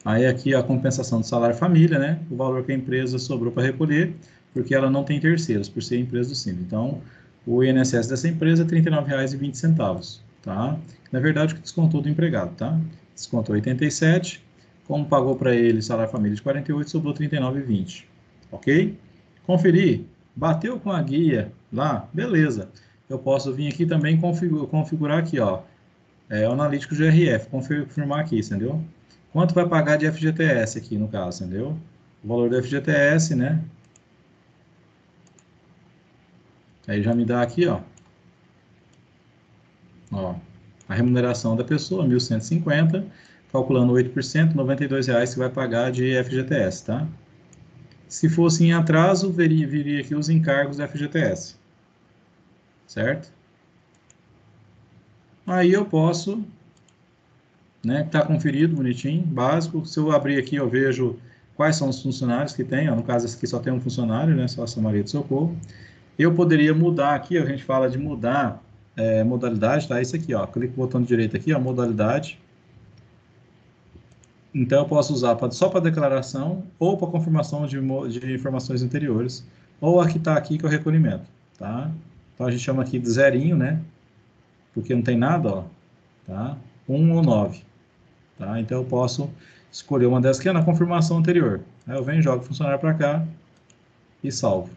Aí aqui a compensação do salário família, né? O valor que a empresa sobrou para recolher, porque ela não tem terceiros, por ser empresa do Simples. Então, o INSS dessa empresa é R$ 39,20, tá? Na verdade, o que descontou do empregado, tá? Descontou 87, como pagou para ele salário família de 48, sobrou 39,20, ok? Conferir. Bateu com a guia lá, beleza. Eu posso vir aqui também configurar aqui, ó, o analítico GRF, confirmar aqui, entendeu? Quanto vai pagar de FGTS aqui, no caso, entendeu? O valor do FGTS, né? Aí já me dá aqui, ó, a remuneração da pessoa, 1.150, calculando 8%, R$ 92,00 que vai pagar de FGTS, tá? Se fosse em atraso, viria aqui os encargos da FGTS. Certo? Aí eu posso, né, tá conferido, bonitinho, básico. Se eu abrir aqui, eu vejo quais são os funcionários que tem. Ó, no caso, esse aqui só tem um funcionário, né, só a Maria do Socorro. Eu poderia mudar aqui, a gente fala de mudar modalidade, tá? Isso aqui, ó, clico no botão direito aqui, ó, modalidade. Então, eu posso usar só para declaração ou para confirmação de informações anteriores, ou a que está aqui, que é o recolhimento, tá? Então, a gente chama aqui de zerinho, né? Porque não tem nada, ó, tá? 1 ou 9, tá? Então, eu posso escolher uma dessas que é na confirmação anterior. Aí eu venho, jogo o funcionário para cá e salvo,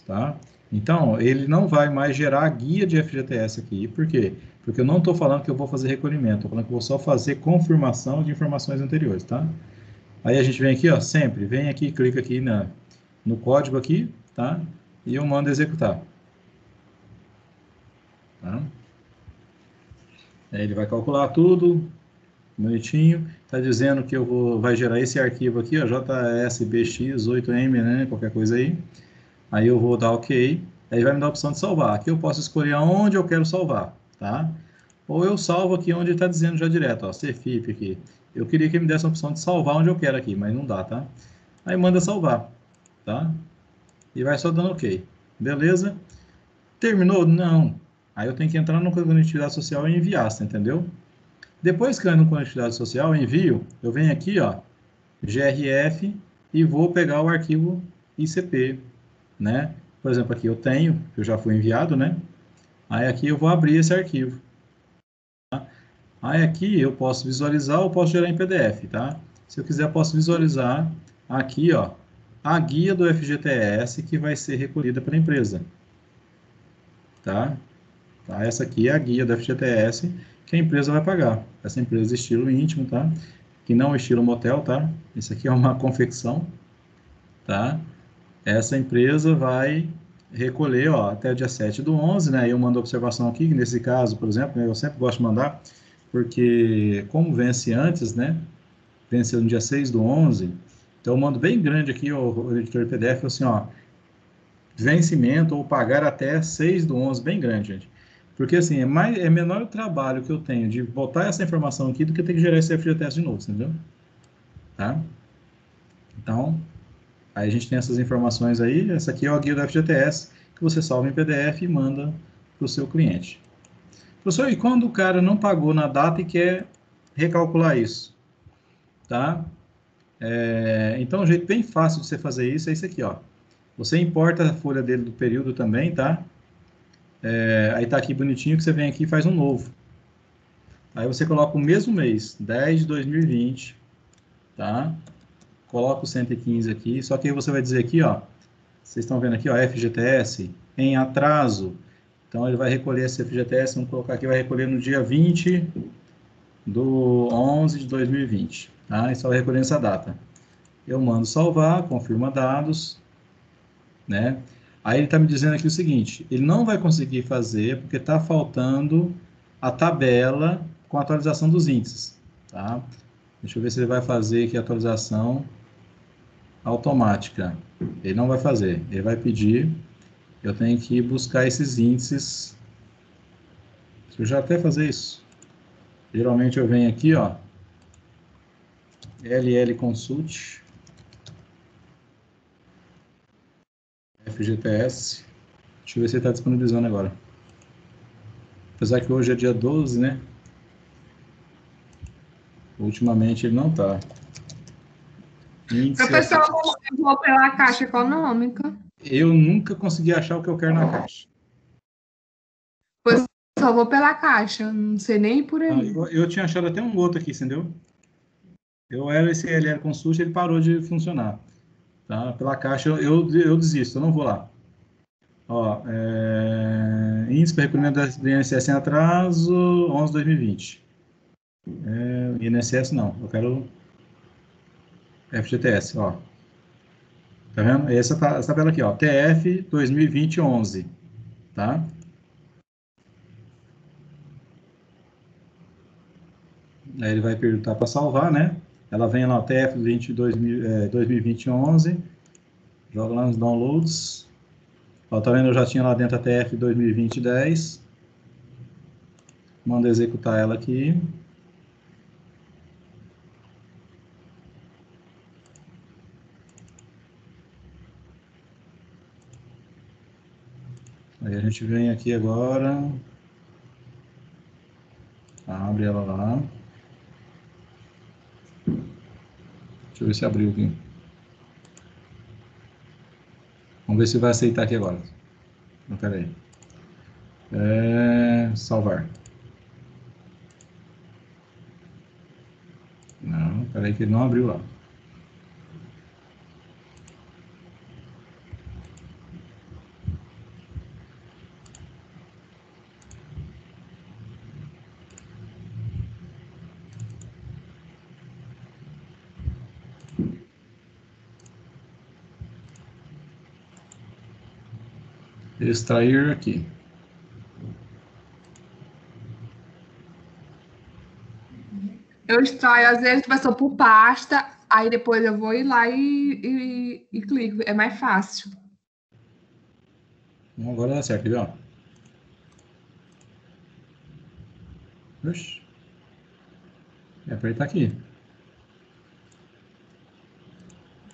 tá? Então, ele não vai mais gerar a guia de FGTS aqui. Por quê? Porque eu não estou falando que eu vou fazer recolhimento, estou falando que eu vou só fazer confirmação de informações anteriores, tá? Aí a gente vem aqui, ó, sempre, vem aqui, clica aqui no código aqui, tá? E eu mando executar. Tá? Aí ele vai calcular tudo, bonitinho. Está dizendo que vai gerar esse arquivo aqui, ó, JSBX8M, né? Qualquer coisa aí. Aí eu vou dar OK. Aí vai me dar a opção de salvar. Aqui eu posso escolher aonde eu quero salvar, tá? Ou eu salvo aqui onde está dizendo já direto, ó, CFIP aqui. Eu queria que me desse a opção de salvar onde eu quero aqui, mas não dá, tá? Aí manda salvar, tá? E vai só dando OK. Beleza? Terminou? Não. Aí eu tenho que entrar no Conectividade Social e enviar, você entendeu? Depois que eu entro no Conectividade Social, eu envio, eu venho aqui, ó, GRF, e vou pegar o arquivo ICP, né? por exemplo, aqui eu tenho, eu já fui enviado, né? Aí aqui eu vou abrir esse arquivo. Tá? Aí aqui eu posso visualizar ou posso gerar em PDF, tá? Se eu quiser, posso visualizar aqui, ó, a guia do FGTS que vai ser recolhida pela empresa. Tá? Essa aqui é a guia do FGTS que a empresa vai pagar. Essa empresa estilo íntimo, tá? Que não é estilo motel, tá? Isso aqui é uma confecção, tá? Essa empresa vai recolher, ó, até o dia 7/11, né? Eu mando observação aqui, que nesse caso, por exemplo, né, eu sempre gosto de mandar, porque como vence antes, né? Venceu no dia 6/11, então eu mando bem grande aqui, o editor PDF, assim, ó, vencimento ou pagar até 6/11, bem grande, gente. Porque, assim, é menor o trabalho que eu tenho de botar essa informação aqui do que ter que gerar esse FGTS de novo, entendeu? Tá? Então, aí a gente tem essas informações aí. Essa aqui é a guia do FGTS, que você salva em PDF e manda para o seu cliente. Professor, e quando o cara não pagou na data e quer recalcular isso? Tá? Então, um jeito bem fácil de você fazer isso é esse aqui, ó. Você importa a folha dele do período também, tá? Aí tá aqui bonitinho que você vem aqui e faz um novo. Aí você coloca o mesmo mês, 10/2020, tá? Coloca o 115 aqui, só que aí você vai dizer aqui, ó, vocês estão vendo aqui, ó, FGTS em atraso. Então ele vai recolher esse FGTS, vamos colocar aqui, vai recolher no dia 20/11/2020, tá? E só vai recolher essa data. Eu mando salvar, confirma dados, né? Aí ele está me dizendo aqui o seguinte, ele não vai conseguir fazer porque está faltando a tabela com a atualização dos índices, tá? Deixa eu ver se ele vai fazer aqui a atualização automática. Ele não vai fazer, ele vai pedir, eu tenho que buscar esses índices. Deixa eu já até fazer isso. Geralmente eu venho aqui, ó, LL Consult, FGTS. Deixa eu ver se ele está disponibilizando agora. Apesar que hoje é dia 12, né? Ultimamente ele não está. Professor, eu vou pela Caixa Econômica. Eu nunca consegui achar o que eu quero na Caixa. Pois só vou pela Caixa, não sei nem por aí. Eu tinha achado até um outro aqui, entendeu? Eu era esse LL Consult, ele parou de funcionar. Tá? Pela Caixa eu desisto, eu não vou lá. Ó, índice para recolhimento do INSS em atraso, 11/2020. INSS não, eu quero FGTS, ó. Tá vendo? Essa tabela aqui, ó, TF 2020-11, tá? Aí ele vai perguntar para salvar, né? Ela vem lá, TF 2020-11, joga lá nos downloads. Ó, tá vendo? Eu já tinha lá dentro a TF 2020-10. Manda executar ela aqui. Aí a gente vem aqui agora. Abre ela lá. Deixa eu ver se abriu aqui. Vamos ver se vai aceitar aqui agora. Não, pera aí. Salvar. Não, pera aí que ele não abriu lá. Extrair aqui. Eu extraio, às vezes, começou por pasta, aí depois eu vou ir lá e clico. É mais fácil. Agora dá certo, viu? Oxi. Apertar aqui.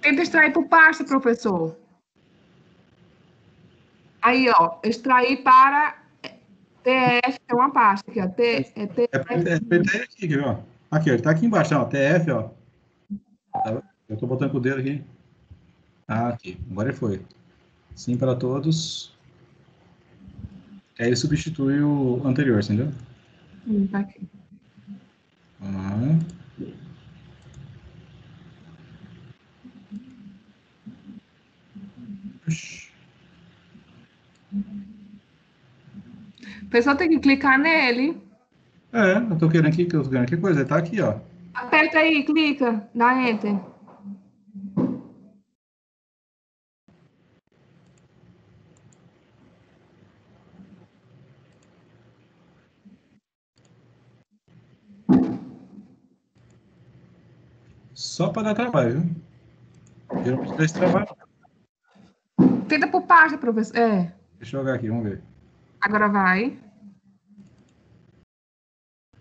Tenta extrair por pasta, professor. Aí, ó, extrair para TF, é uma pasta aqui, ó. Apertei aqui, viu? Aqui, ó, ele tá aqui embaixo, ó, TF, ó. Eu tô botando com o dedo aqui. Ah, aqui, agora ele foi. Sim para todos. Aí ele substitui o anterior, entendeu? Tá aqui. Ah. A pessoa tem que clicar nele. Eu tô querendo aqui, que eu tô querendo que coisa, ele tá aqui, ó. Aperta aí, clica, dá Enter. Só para dar trabalho, viu? Eu não preciso desse trabalho. Tenta por parte, professor. Deixa eu jogar aqui, vamos ver. Agora vai.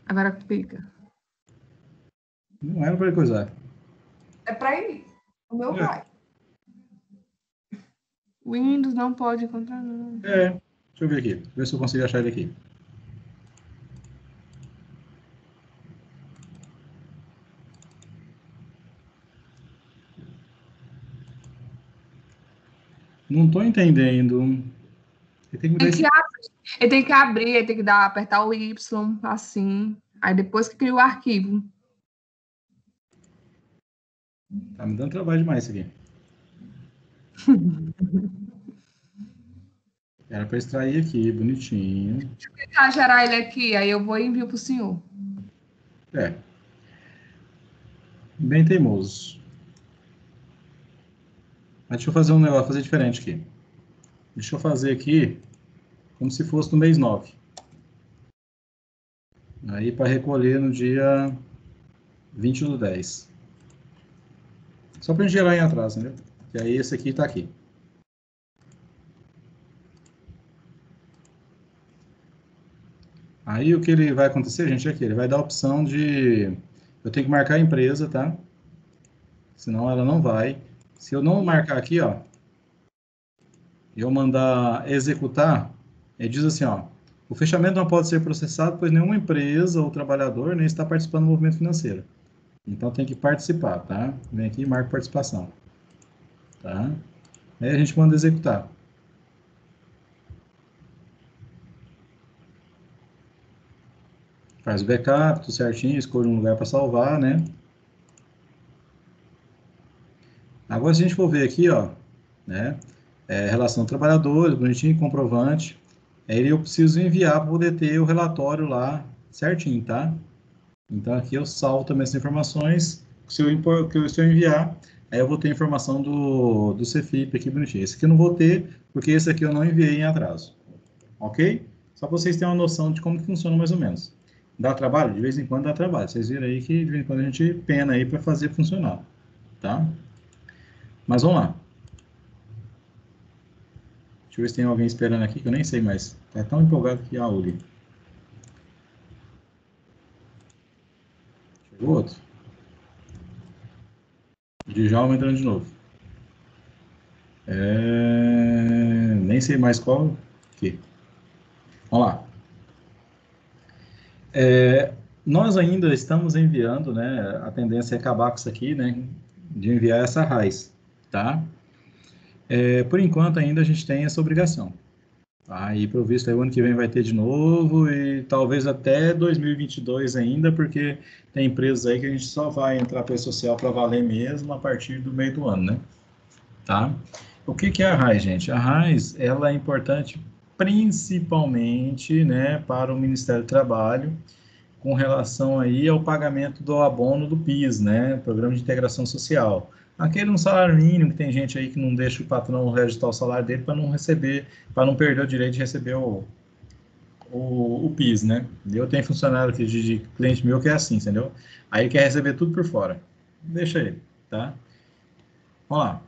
Agora clica. Não era para ele coisar. É para ir. O meu vai. Windows não pode encontrar, não. Deixa eu ver aqui. Ver se eu consigo achar ele aqui. Não tô entendendo. Ele tem que abrir, ele tem que apertar o Y, assim. Aí depois que cria o arquivo. Tá me dando trabalho demais isso aqui. Era para extrair aqui, bonitinho. Deixa eu tentar gerar ele aqui, aí eu vou e envio pro senhor. Bem teimoso. Mas deixa eu fazer um negócio, fazer diferente aqui. Deixa eu fazer aqui como se fosse no mês 9. Aí para recolher no dia 20/10. Só para gente gerar em atraso, entendeu? E aí esse aqui tá aqui. Aí o que ele vai acontecer, gente, é que ele vai dar a opção de... Eu tenho que marcar a empresa, tá? Senão ela não vai. Se eu não marcar aqui, ó, e eu mandar executar, ele diz assim, ó, o fechamento não pode ser processado, pois nenhuma empresa ou trabalhador nem está participando do movimento financeiro. Então tem que participar, tá? Vem aqui e marca participação. Tá? Aí a gente manda executar. Faz o backup, tudo certinho, escolhe um lugar para salvar, né? Agora, se a gente for ver aqui, ó, né? Relação trabalhadores, bonitinho, comprovante. Aí eu preciso enviar para poder ter o relatório lá certinho, tá? Então, aqui eu salvo também essas informações. Se eu enviar, aí eu vou ter a informação do CFIP aqui bonitinho. Esse aqui eu não vou ter, porque esse aqui eu não enviei em atraso. Ok? Só para vocês terem uma noção de como que funciona mais ou menos. Dá trabalho? De vez em quando dá trabalho. Vocês viram aí que de vez em quando a gente pena aí para fazer funcionar. Tá? Mas vamos lá. Deixa eu ver se tem alguém esperando aqui, que eu nem sei mais. Tá tão empolgado que a Uli. Chegou outro. Djalma entrando de novo. Nem sei mais qual. Aqui. Vamos lá. Nós ainda estamos enviando, né? A tendência é acabar com isso aqui, né? De enviar essa raiz, tá? Por enquanto ainda a gente tem essa obrigação. Tá? E pelo visto aí, o ano que vem vai ter de novo e talvez até 2022 ainda, porque tem empresas aí que a gente só vai entrar para a social para valer mesmo a partir do meio do ano, né? Tá? O que é a RAIS, gente? A RAIS, ela é importante principalmente, né, para o Ministério do Trabalho, com relação aí ao pagamento do abono do PIS, né, Programa de Integração Social. Aquele um salário mínimo, que tem gente aí que não deixa o patrão registrar o salário dele para não receber, para não perder o direito de receber o PIS, né? Eu tenho funcionário aqui de cliente meu que é assim, entendeu? Aí quer receber tudo por fora. Deixa ele, tá? Vamos lá.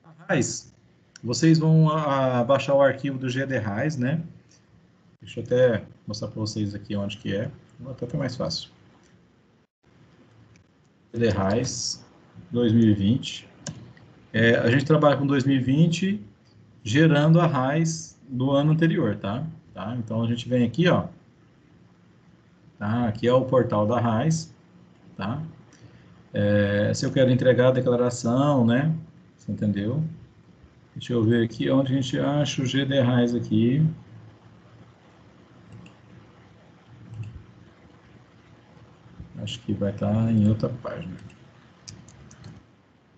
A RAIS, vocês vão baixar o arquivo do GDRAIS, né? Deixa eu até mostrar para vocês aqui onde que é. Até fica mais fácil. GDRAIS 2020. A gente trabalha com 2020 gerando a RAIS do ano anterior, tá? Então a gente vem aqui, ó. Tá? Aqui é o portal da RAIS, tá? Se eu quero entregar a declaração, né? Você entendeu? Deixa eu ver aqui onde a gente acha o GD Raiz aqui. Acho que vai estar em outra página.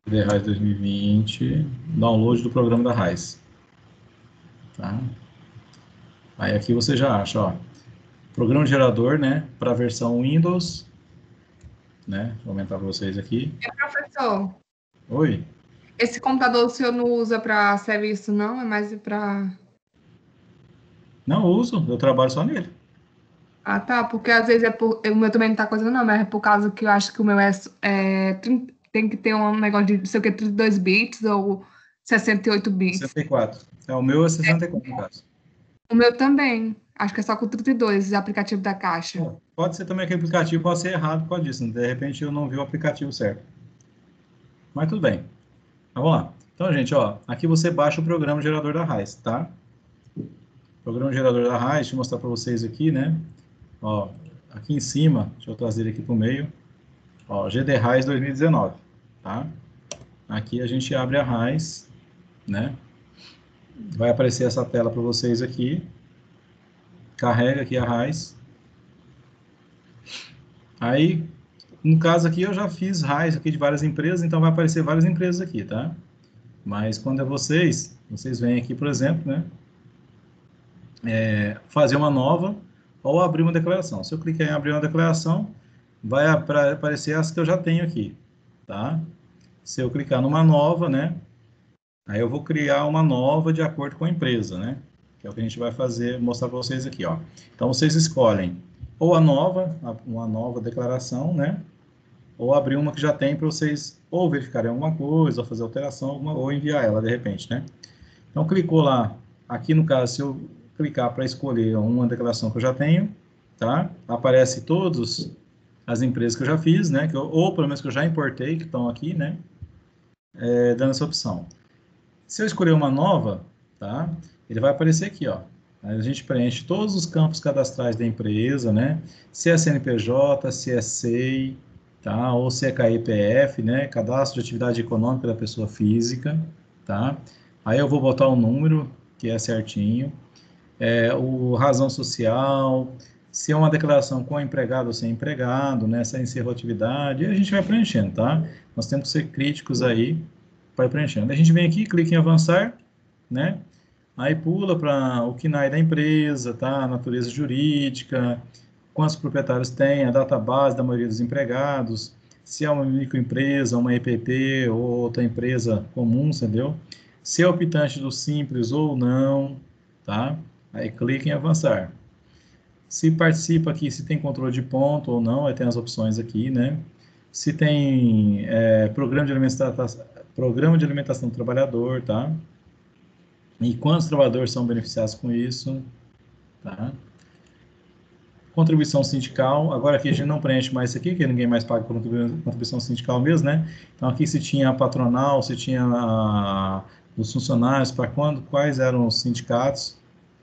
GD Raiz 2020, download do programa da Raiz. Tá? Aí aqui você já acha, ó, programa gerador, né, para a versão Windows, né, vou aumentar para vocês aqui. Professor, Oi? esse computador o senhor não usa para serviço, não? É mais para... Não uso, eu trabalho só nele. Ah, tá, porque às vezes o meu também não tá coisa não, mas é por causa que eu acho que o meu tem que ter um negócio de, não sei o que, 32 bits ou 68 bits. 64. O meu é 64, no caso. O meu também. Acho que é só com 32, o aplicativo da Caixa. Pode ser também que o aplicativo pode ser errado por causa disso. De repente eu não vi o aplicativo certo. Mas tudo bem. Vamos lá. Então, gente, ó, aqui você baixa o programa gerador da Raiz, tá? O programa gerador da Raiz, deixa eu mostrar para vocês aqui, né? Ó, aqui em cima, deixa eu trazer ele aqui para o meio. Ó, GD Raiz 2019, tá? Aqui a gente abre a Raiz, né? Vai aparecer essa tela para vocês aqui. Carrega aqui a Raiz. Aí, no caso aqui, eu já fiz Raiz aqui de várias empresas, então vai aparecer várias empresas aqui, tá? Mas quando é vocês vêm aqui, por exemplo, né? Fazer uma nova ou abrir uma declaração. Se eu clicar em abrir uma declaração, vai aparecer as que eu já tenho aqui, tá? Se eu clicar numa nova, né? Aí eu vou criar uma nova de acordo com a empresa, né? Que é o que a gente vai fazer, mostrar para vocês aqui, ó. Então, vocês escolhem ou uma nova declaração, né? Ou abrir uma que já tem para vocês ou verificarem alguma coisa, ou fazer alteração, ou enviar ela de repente, né? Então, clicou lá. Aqui, no caso, se eu clicar para escolher uma declaração que eu já tenho, tá? Aparece todas as empresas que eu já fiz, né? Ou pelo menos que eu já importei, que estão aqui, né? Dando essa opção. Se eu escolher uma nova, tá? Ele vai aparecer aqui, ó. Aí a gente preenche todos os campos cadastrais da empresa, né? Se é CNPJ, se é SEI, tá? Ou se é CAEPF, né? Cadastro de atividade econômica da pessoa física, tá? Aí eu vou botar o número, que é certinho. O razão social, se é uma declaração com empregado ou sem empregado, né? Se encerrou a atividade, e a gente vai preenchendo, tá? Nós temos que ser críticos aí para ir preenchendo. A gente vem aqui, clica em avançar, né? Aí pula para o CNAE da empresa, tá? A natureza jurídica, quantos proprietários tem, a database da maioria dos empregados, se é uma microempresa, uma EPP ou outra empresa comum, entendeu? Se é optante do Simples ou não, tá? Aí clica em avançar. Se participa aqui, se tem controle de ponto ou não, aí tem as opções aqui, né? Se tem programa de alimentação do trabalhador, tá? E quantos trabalhadores são beneficiados com isso, tá? Contribuição sindical, agora aqui a gente não preenche mais isso aqui, porque ninguém mais paga contribuição sindical mesmo, né? Então aqui se tinha a patronal, se tinha os funcionários, para quais eram os sindicatos,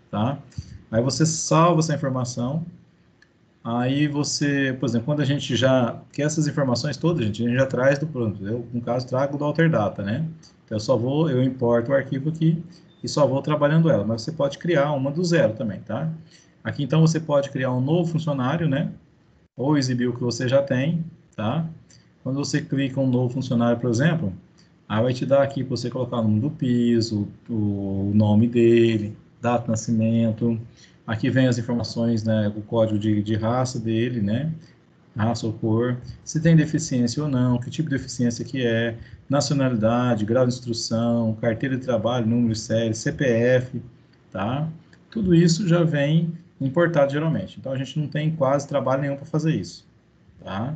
tá? Aí você salva essa informação, aí você, por exemplo, quando a gente já quer essas informações todas, a gente já traz do pronto, eu, no caso, trago do Alterdata, né? Então eu importo o arquivo aqui e só vou trabalhando ela, mas você pode criar uma do zero também, tá? Aqui, então, você pode criar um novo funcionário, né? Ou exibir o que você já tem, tá? Quando você clica em um novo funcionário, por exemplo, aí vai te dar aqui para você colocar o nome do piso, o nome dele, data de nascimento. Aqui vem as informações, né? O código de raça dele, né? Raça ou cor, se tem deficiência ou não, que tipo de deficiência que é, nacionalidade, grau de instrução, carteira de trabalho, número, série, CPF, tá? Tudo isso já vem importado geralmente. Então, a gente não tem quase trabalho nenhum para fazer isso, tá?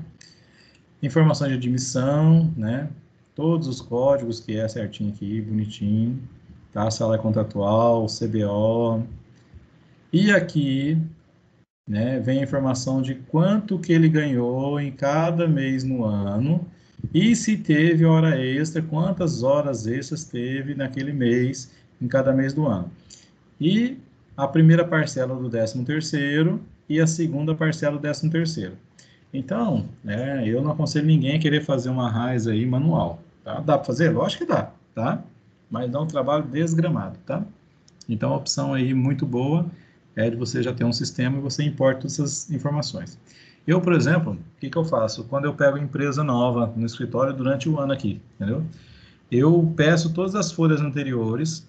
Informações de admissão, né? Todos os códigos que é certinho aqui, bonitinho, tá? Salário contratual, CBO. E aqui, né, vem a informação de quanto que ele ganhou em cada mês no ano e se teve hora extra, quantas horas extras teve naquele mês, em cada mês do ano. E a primeira parcela do 13º e a segunda parcela do 13º. Então, eu não aconselho ninguém a querer fazer uma Raiz aí manual, tá? Dá para fazer? Lógico que dá, tá? mas dá um trabalho desgramado, tá? Então, a opção aí muito boa é de você já ter um sistema e você importa todas essas informações. Eu, por exemplo, o que eu faço? Quando eu pego empresa nova no escritório durante o ano aqui, entendeu? Eu peço todas as folhas anteriores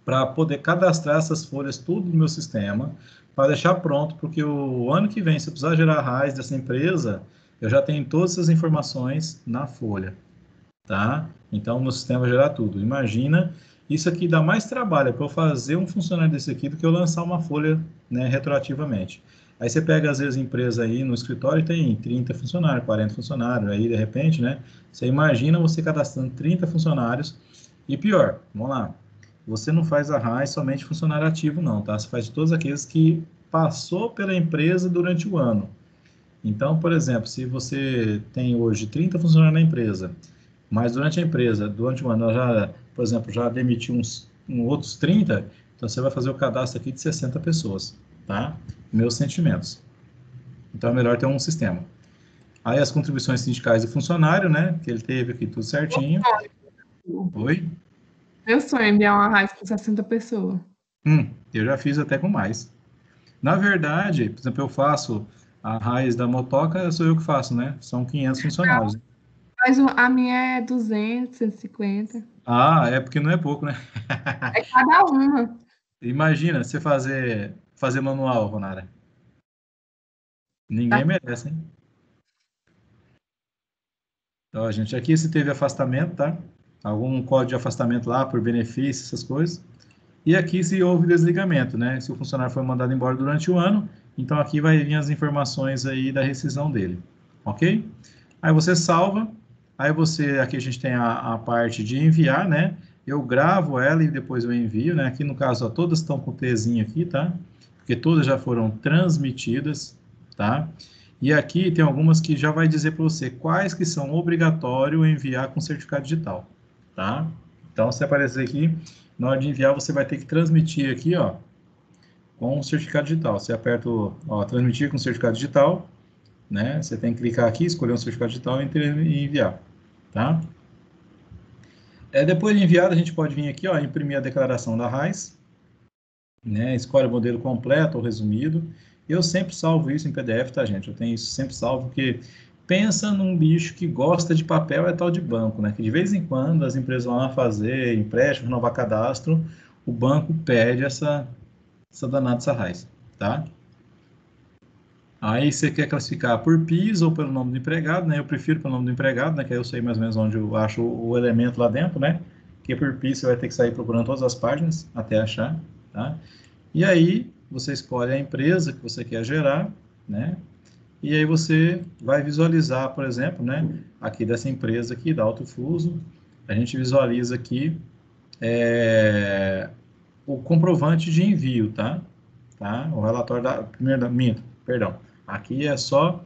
para poder cadastrar essas folhas tudo no meu sistema, para deixar pronto, porque o ano que vem, se eu precisar gerar RAIs dessa empresa, eu já tenho todas essas informações na folha, tá? Então, no sistema vai gerar tudo. Imagina, isso aqui dá mais trabalho para eu fazer um funcionário desse aqui do que eu lançar uma folha, né, retroativamente. Aí você pega, às vezes, empresa aí no escritório e tem 30 funcionários, 40 funcionários, aí, de repente, né, você imagina você cadastrando 30 funcionários, e pior, vamos lá, você não faz a RAI somente funcionário ativo, não, tá? Você faz de todos aqueles que passou pela empresa durante o ano. Então, por exemplo, se você tem hoje 30 funcionários na empresa, mas durante o ano, ela já, por exemplo, já demitiu outros 30, então você vai fazer o cadastro aqui de 60 pessoas, tá? Meus sentimentos. Então, é melhor ter um sistema. Aí, as contribuições sindicais do funcionário, né? Que ele teve aqui tudo certinho. Oi? Meu sonho é enviar uma RAIS com 60 pessoas. Eu já fiz até com mais. Na verdade, por exemplo, eu faço a raiz da motoca, sou eu que faço, né? São 500 funcionários. Mas a minha é 200, 150. Ah, é porque não é pouco, né? É cada uma. Imagina você fazer manual, Ronara. Ninguém merece, hein? Então, gente, aqui se teve afastamento, tá? Algum código de afastamento lá por benefício, essas coisas. E aqui se houve desligamento, né? Se o funcionário foi mandado embora durante o ano, então aqui vai vir as informações aí da rescisão dele, ok? Aí você salva, aí você, aqui a gente tem a parte de enviar, né? Eu gravo ela e depois eu envio, né? Aqui no caso, ó, todas estão com o Tzinho aqui, tá? Porque todas já foram transmitidas, tá? E aqui tem algumas que já vai dizer para você quais que são obrigatórios enviar com certificado digital, tá? Então, se aparecer aqui, na hora de enviar, você vai ter que transmitir aqui, ó, com o certificado digital. Você aperta o, ó, transmitir com certificado digital, né? Você tem que clicar aqui, escolher um certificado digital e enviar, tá? Depois de enviado, a gente pode vir aqui, ó, imprimir a declaração da RAIS, né? Escolhe o modelo completo ou resumido. Eu sempre salvo isso em PDF, tá, gente? Eu tenho isso sempre salvo, porque pensa num bicho que gosta de papel, é tal de banco, né? Que de vez em quando as empresas vão lá fazer empréstimo, renovar cadastro, o banco pede essa danada, essa RAIS, tá? Aí você quer classificar por PIS ou pelo nome do empregado, né? Eu prefiro pelo nome do empregado, né? Que aí eu sei mais ou menos onde eu acho o elemento lá dentro, né? Porque por PIS você vai ter que sair procurando todas as páginas até achar, tá? E aí você escolhe a empresa que você quer gerar, né? E aí você vai visualizar, por exemplo, né? Aqui dessa empresa aqui, da Autofuso, a gente visualiza aqui o comprovante de envio, tá? O relatório da... Perdão. Aqui é só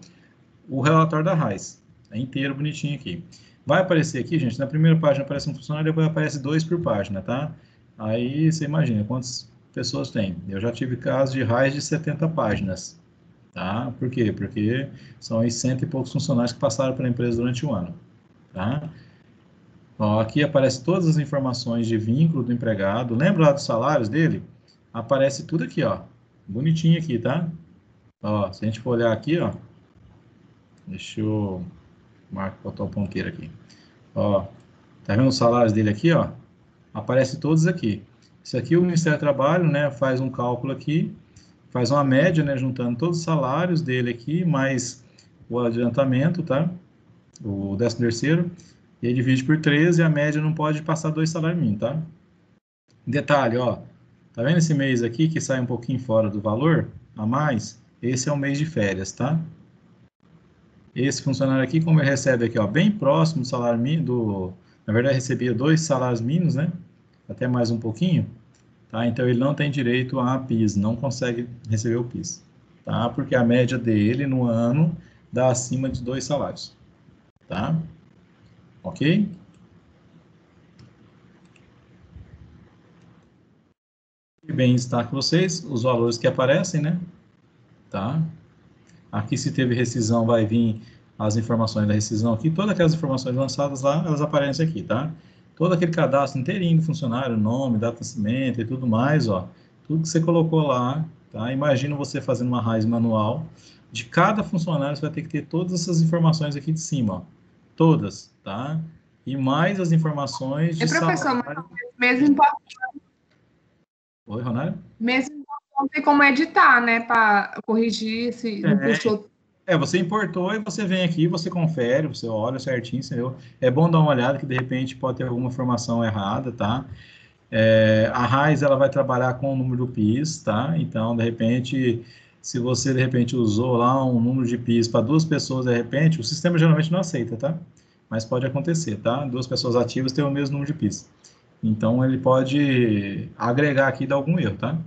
o relatório da RAIS. É inteiro, bonitinho aqui. Vai aparecer aqui, gente, na primeira página aparece um funcionário, depois aparece 2 por página, tá? Aí você imagina quantas pessoas tem. Eu já tive casos de RAIS de 70 páginas, tá? Por quê? Porque são aí 100 e poucos funcionários que passaram pela empresa durante o ano, tá? Ó, aqui aparece todas as informações de vínculo do empregado. Lembra lá dos salários dele? Aparece tudo aqui, ó. Bonitinho aqui, tá? Ó, se a gente for olhar aqui, ó. Deixa eu botar o ponteiro aqui. Ó, tá vendo os salários dele aqui, ó? Aparece todos aqui. Isso aqui o Ministério do Trabalho, né, faz um cálculo aqui, faz uma média, né, juntando todos os salários dele aqui, mais o adiantamento, tá? O 13º, e aí divide por 13 e a média não pode passar 2 salários mínimos, tá? Detalhe, ó, tá vendo esse mês aqui que sai um pouquinho fora do valor a mais? Esse é o mês de férias, tá? Esse funcionário aqui, como ele recebe aqui, ó, bem próximo do salário mínimo, na verdade recebia 2 salários mínimos, né? Até mais um pouquinho, tá? Então ele não tem direito a PIS, não consegue receber o PIS, tá? Porque a média dele no ano dá acima de 2 salários, tá? Ok? E bem, está com vocês os valores que aparecem, né? Tá? Aqui se teve rescisão, vai vir as informações da rescisão aqui, todas aquelas informações lançadas lá, elas aparecem aqui, tá? todo aquele cadastro inteirinho do funcionário, nome, data de nascimento e tudo mais, ó, tudo que você colocou lá, tá? Imagina você fazendo uma raiz manual, de cada funcionário você vai ter que ter todas essas informações aqui de cima, ó, todas, tá? E mais as informações de professor, salário. mesmo Oi, Ronário? mesmo não tem como editar, né, para corrigir se não puxou. Você importou e você vem aqui, você confere, você olha certinho, entendeu? É bom dar uma olhada que de repente pode ter alguma informação errada, tá? A raiz, ela vai trabalhar com o número do PIS, tá? Então, de repente, se você de repente usou lá um número de PIS para 2 pessoas, de repente, o sistema geralmente não aceita, tá? Mas pode acontecer, tá? 2 pessoas ativas têm o mesmo número de PIS. Então, ele pode agregar aqui e dar algum erro, tá?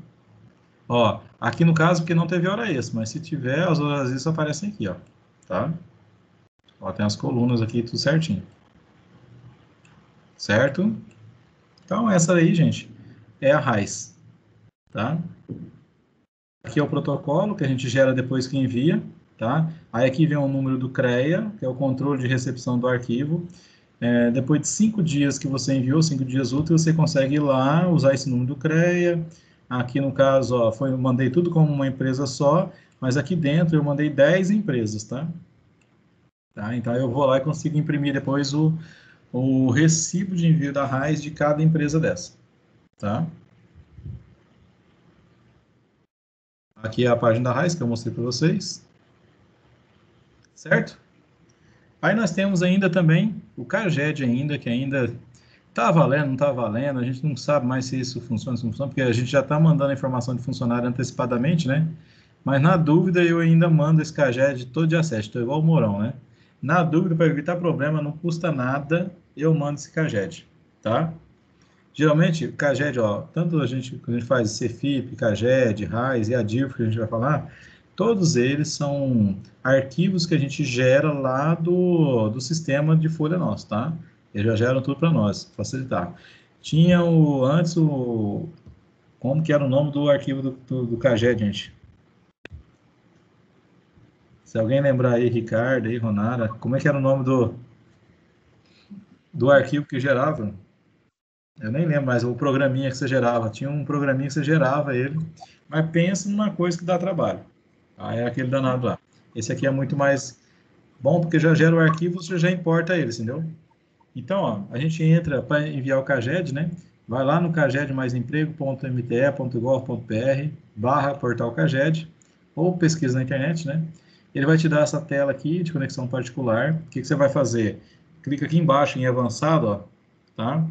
Ó, aqui no caso, porque não teve hora extra, mas se tiver, as horas extras aparecem aqui, ó, tá? Ó, tem as colunas aqui, tudo certinho. Certo? Então, essa aí, gente, é a raiz, tá? Aqui é o protocolo que a gente gera depois que envia, tá? Aí aqui vem o número do CREA, que é o controle de recepção do arquivo. Depois de 5 dias que você enviou, 5 dias úteis, você consegue ir lá, usar esse número do CREA. Aqui no caso, ó, eu mandei tudo como uma empresa só, mas aqui dentro eu mandei 10 empresas, tá? Então eu vou lá e consigo imprimir depois o recibo de envio da raiz de cada empresa dessa, tá? Aqui é a página da raiz que eu mostrei para vocês, certo? Aí nós temos ainda também o CAGED ainda, que ainda tá valendo, não tá valendo, a gente não sabe mais se isso funciona, se não funciona, porque a gente já tá mandando a informação de funcionário antecipadamente, né? Mas na dúvida eu ainda mando esse CAGED todo dia 7, estou igual o Mourão, né? Na dúvida, para evitar problema, não custa nada, eu mando esse CAGED, tá? Geralmente, o CAGED, ó, tanto quando a gente faz CFIP, CAGED, RAIS e a DIRF, que a gente vai falar, todos eles são arquivos que a gente gera lá do sistema de folha nosso, tá? Eles já geram tudo para nós, facilitar. Tinha antes como que era o nome do arquivo do CAGED, gente? Se alguém lembrar aí, Ricardo, aí, Ronara, como é que era o nome do arquivo que gerava? Eu nem lembro mais, o programinha que você gerava. Tinha um programinha que você gerava ele, mas pensa numa coisa que dá trabalho. É aquele danado lá. Esse aqui é muito mais bom, porque já gera o arquivo, você já importa ele, entendeu? Então, ó, a gente entra para enviar o CAGED, né? Vai lá no cagemaisemprego.mte.gov.br/portal CAGED, ou pesquisa na internet, né? Ele vai te dar essa tela aqui de conexão particular. O que você vai fazer? Clica aqui embaixo em avançado, ó, tá?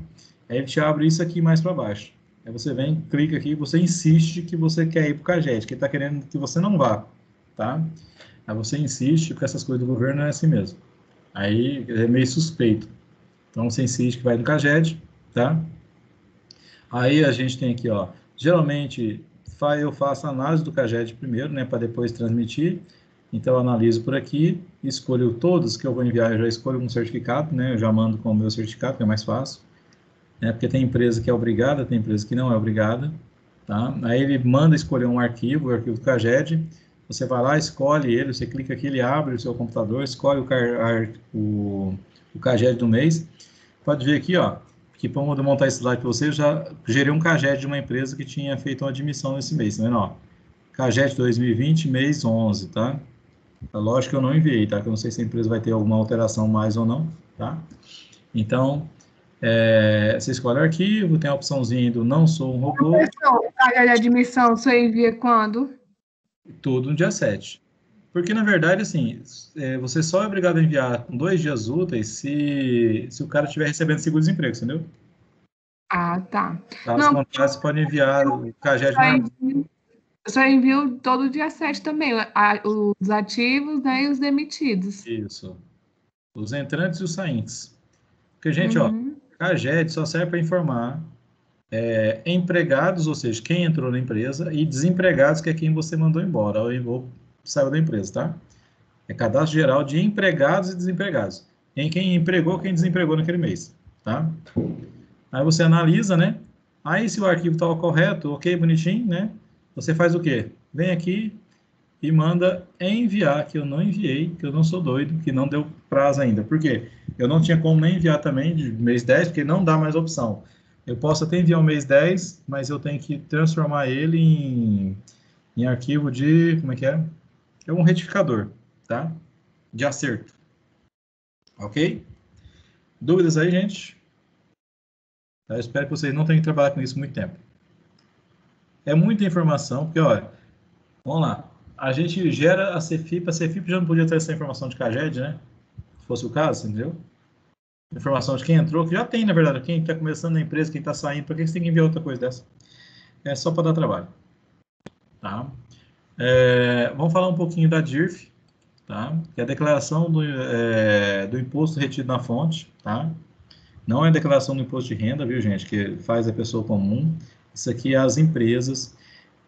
Aí ele te abre isso aqui mais para baixo. Aí você vem, clica aqui, você insiste que você quer ir para o CAGED, que ele está querendo que você não vá, tá? Aí você insiste, porque essas coisas do governo é assim mesmo. Aí é meio suspeito. Então você insiste que vai no CAGED, tá? Aí a gente tem aqui, ó, geralmente eu faço a análise do CAGED primeiro, né, para depois transmitir. Então eu analiso por aqui, escolho todos que eu vou enviar, eu já escolho um certificado, né, eu já mando com o meu certificado, que é mais fácil, né, porque tem empresa que é obrigada, tem empresa que não é obrigada, tá? Aí ele manda escolher um arquivo, o arquivo do CAGED, você vai lá, escolhe ele, você clica aqui, ele abre o seu computador, escolhe o CAGED do mês. Pode ver aqui, ó, que para montar esse slide para você, eu já gerei um CAGED de uma empresa que tinha feito uma admissão nesse mês, tá vendo, ó? CAGED 2020, mês 11, tá? Lógico que eu não enviei, tá? Que eu não sei se a empresa vai ter alguma alteração mais ou não, tá? Então, você escolhe o arquivo, tem a opçãozinha do não sou um robô. Professor, a de admissão você envia quando? Tudo no dia 7. Porque, na verdade, assim, você só é obrigado a enviar com 2 dias úteis se o cara estiver recebendo seguro-desemprego, entendeu? Ah, tá. Caso contrário, você pode enviar o CAGED normal. Eu só envio todo dia 7 também, os ativos, né, e os demitidos. Isso. Os entrantes e os saintes. Porque, gente, ó, CAGED só serve para informar empregados, ou seja, quem entrou na empresa, e desempregados, que é quem você mandou embora, ou saiu da empresa, tá? É cadastro geral de empregados e desempregados. Quem empregou, quem desempregou naquele mês, tá? Aí você analisa, né? Aí se o arquivo estava correto, ok, bonitinho, né? Você faz o quê? Vem aqui, e manda enviar, que eu não enviei, que eu não sou doido, que não deu prazo ainda. Por quê? Eu não tinha como nem enviar também de mês 10, porque não dá mais opção. Eu posso até enviar o mês 10, mas eu tenho que transformar ele em arquivo de, como é que é? É um retificador, tá? De acerto. Ok? Dúvidas aí, gente? Eu espero que vocês não tenham que trabalhar com isso muito tempo. É muita informação, porque, olha, vamos lá. A gente gera a CFIP já não podia ter essa informação de CAGED, né? Se fosse o caso, entendeu? Informação de quem entrou, que já tem, na verdade, quem está começando na empresa, quem está saindo, para que você tem que enviar outra coisa dessa? É só para dar trabalho. Tá? Vamos falar um pouquinho da DIRF, tá? Que é a declaração do imposto retido na fonte, tá? Não é declaração do imposto de renda, viu, gente? Que faz a pessoa comum. Isso aqui é as empresas.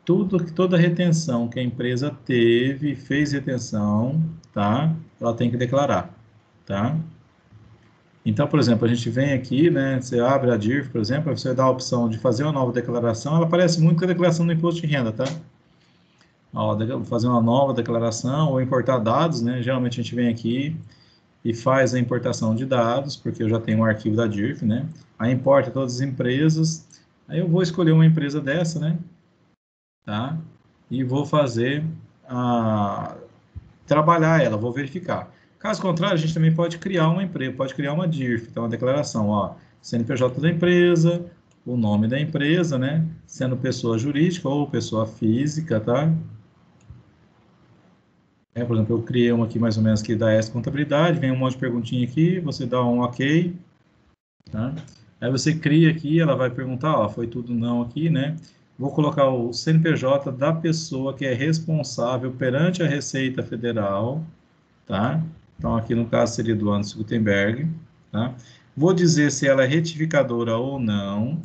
Toda retenção que a empresa teve, fez retenção, tá? Ela tem que declarar, tá? Então, por exemplo, a gente vem aqui, né? Você abre a DIRF, por exemplo, você dá a opção de fazer uma nova declaração. Ela parece muito com a declaração do imposto de renda, tá? Ó, fazer uma nova declaração ou importar dados, né? Geralmente a gente vem aqui e faz a importação de dados, porque eu já tenho um arquivo da DIRF, né? Aí importa todas as empresas. Aí eu vou escolher uma empresa dessa, né? Tá? E vou fazer trabalhar ela, vou verificar. Caso contrário, a gente também pode criar uma empresa, pode criar uma DIRF, então uma declaração, ó, CNPJ da empresa, o nome da empresa, né? Sendo pessoa jurídica ou pessoa física, tá? Por exemplo, eu criei uma aqui mais ou menos que da S Contabilidade, vem um monte de perguntinha aqui, você dá um OK, tá? Aí você cria aqui, ela vai perguntar, ó, foi tudo não aqui, né? Vou colocar o CNPJ da pessoa que é responsável perante a Receita Federal, tá? Então, aqui no caso seria do Anderson Gutenberg, tá? Vou dizer se ela é retificadora ou não,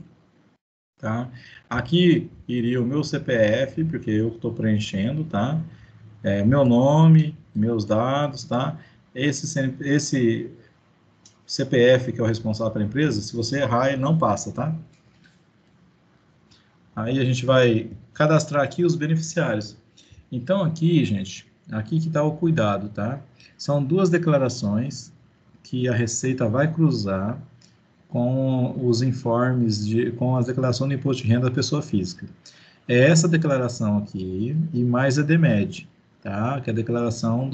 tá? Aqui iria o meu CPF, porque eu estou preenchendo, tá? Meu nome, meus dados, tá? Esse CPF que é o responsável pela empresa, se você errar, ele não passa, tá? Aí a gente vai cadastrar aqui os beneficiários. Então, aqui, gente, aqui que está o cuidado, tá? São duas declarações que a Receita vai cruzar com os informes, com as declarações do imposto de renda da pessoa física. É essa declaração aqui e mais a DMED, tá? Que é a declaração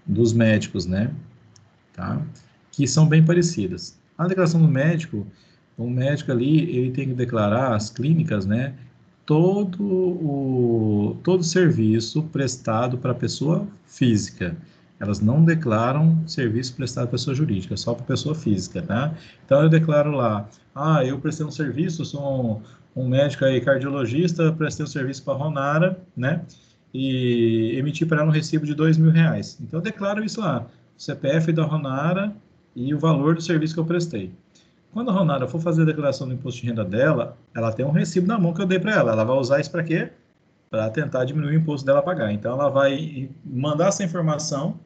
dos médicos, né? Tá? Que são bem parecidas. A declaração do médico, o médico ali, ele tem que declarar as clínicas, né? Todo serviço prestado para pessoa física. Elas não declaram serviço prestado para pessoa jurídica, só para pessoa física, tá? Então, eu declaro lá, eu prestei um serviço, sou um médico aí, cardiologista, prestei um serviço para a Ronara, né? E emiti para ela um recibo de R$2.000. Então, eu declaro isso lá, o CPF da Ronara e o valor do serviço que eu prestei. Quando a Ronara for fazer a declaração do imposto de renda dela, ela tem um recibo na mão que eu dei para ela. Ela vai usar isso para quê? Para tentar diminuir o imposto dela a pagar. Então, ela vai mandar essa informação,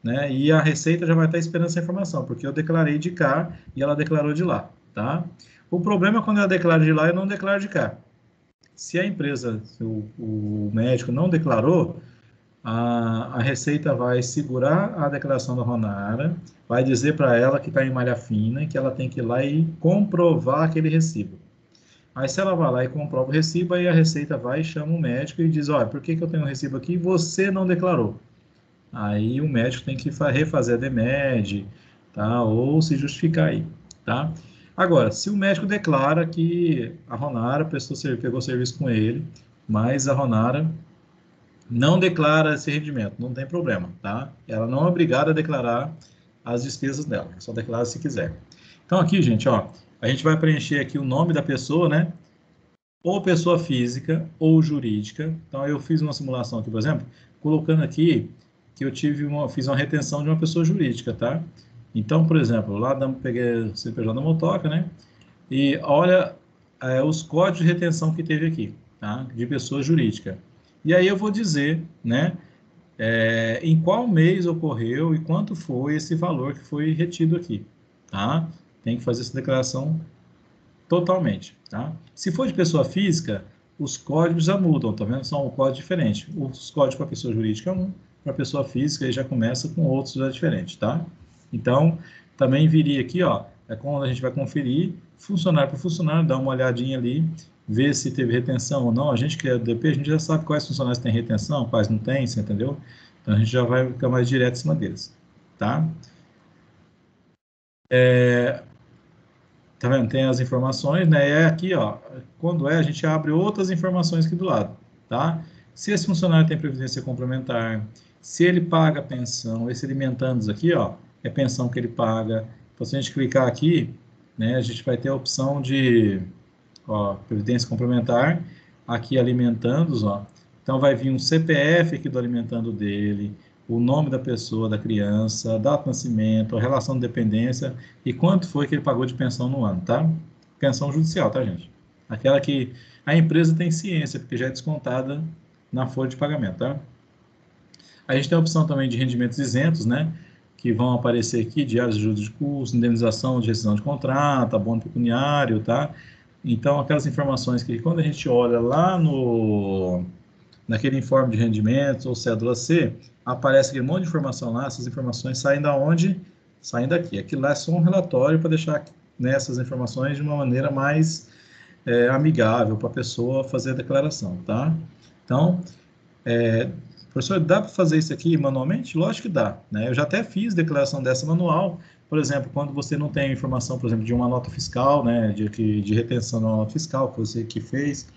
né? E a Receita já vai estar esperando essa informação, porque eu declarei de cá e ela declarou de lá, tá? O problema é quando ela declara de lá e não declara de cá. Se a empresa, o médico não declarou, a Receita vai segurar a declaração da Ronara, vai dizer para ela que está em malha fina e que ela tem que ir lá e comprovar aquele recibo. Aí, se ela vai lá e comprova o recibo, aí a Receita vai e chama o médico e diz, olha, por que eu tenho um recibo aqui e você não declarou? Aí o médico tem que refazer a DMED, tá? Ou se justificar aí, tá? Agora, se o médico declara que a Ronara pegou serviço com ele, mas a Ronara não declara esse rendimento, não tem problema, tá? Ela não é obrigada a declarar as despesas dela, só declara se quiser. Então aqui, gente, ó, a gente vai preencher aqui o nome da pessoa, né? Ou pessoa física ou jurídica. Então eu fiz uma simulação aqui, por exemplo, colocando aqui que eu fiz uma retenção de uma pessoa jurídica, tá? Então, por exemplo, lá peguei o CNPJ da motoca, né? E olha os códigos de retenção que teve aqui, tá? De pessoa jurídica. E aí eu vou dizer, né? Em qual mês ocorreu e quanto foi esse valor que foi retido aqui, tá? Tem que fazer essa declaração totalmente, tá? Se for de pessoa física, os códigos já mudam, tá vendo? São um código diferente. Os códigos para pessoa jurídica é um, para pessoa física aí já começa com outros já diferentes, tá? Então, também viria aqui, ó, é quando a gente vai conferir funcionário por funcionário, dar uma olhadinha ali, ver se teve retenção ou não. A gente que é do DP, a gente já sabe quais funcionários têm retenção, quais não tem, você entendeu? Então, a gente já vai ficar mais direto em cima deles, tá? Tá vendo? Tem as informações, né? É aqui, ó, quando a gente abre outras informações aqui do lado, tá? Se esse funcionário tem previdência complementar, se ele paga pensão, esse alimentandos aqui, ó, é pensão que ele paga. Então, se a gente clicar aqui, né, a gente vai ter a opção de, ó, previdência complementar, aqui alimentandos, ó. Então, vai vir um CPF aqui do alimentando dele, o nome da pessoa, da criança, data de nascimento, a relação de dependência e quanto foi que ele pagou de pensão no ano, tá? Pensão judicial, tá, gente? Aquela que a empresa tem ciência, porque já é descontada na folha de pagamento, tá? A gente tem a opção também de rendimentos isentos, né? Que vão aparecer aqui, diários de juros de custo, indenização de rescisão de contrato, abono pecuniário, tá? Então, aquelas informações que quando a gente olha lá naquele informe de rendimentos ou cédula C, aparece aquele monte de informação lá, essas informações saem da onde? Saem daqui. Aquilo lá é só um relatório para deixar, né, essas informações de uma maneira mais amigável para a pessoa fazer a declaração, tá? Então, professor, dá para fazer isso aqui manualmente? Lógico que dá, né? Eu já até fiz declaração dessa manual, por exemplo, quando você não tem informação, por exemplo, de uma nota fiscal, né, de retenção de uma nota fiscal que você que fez,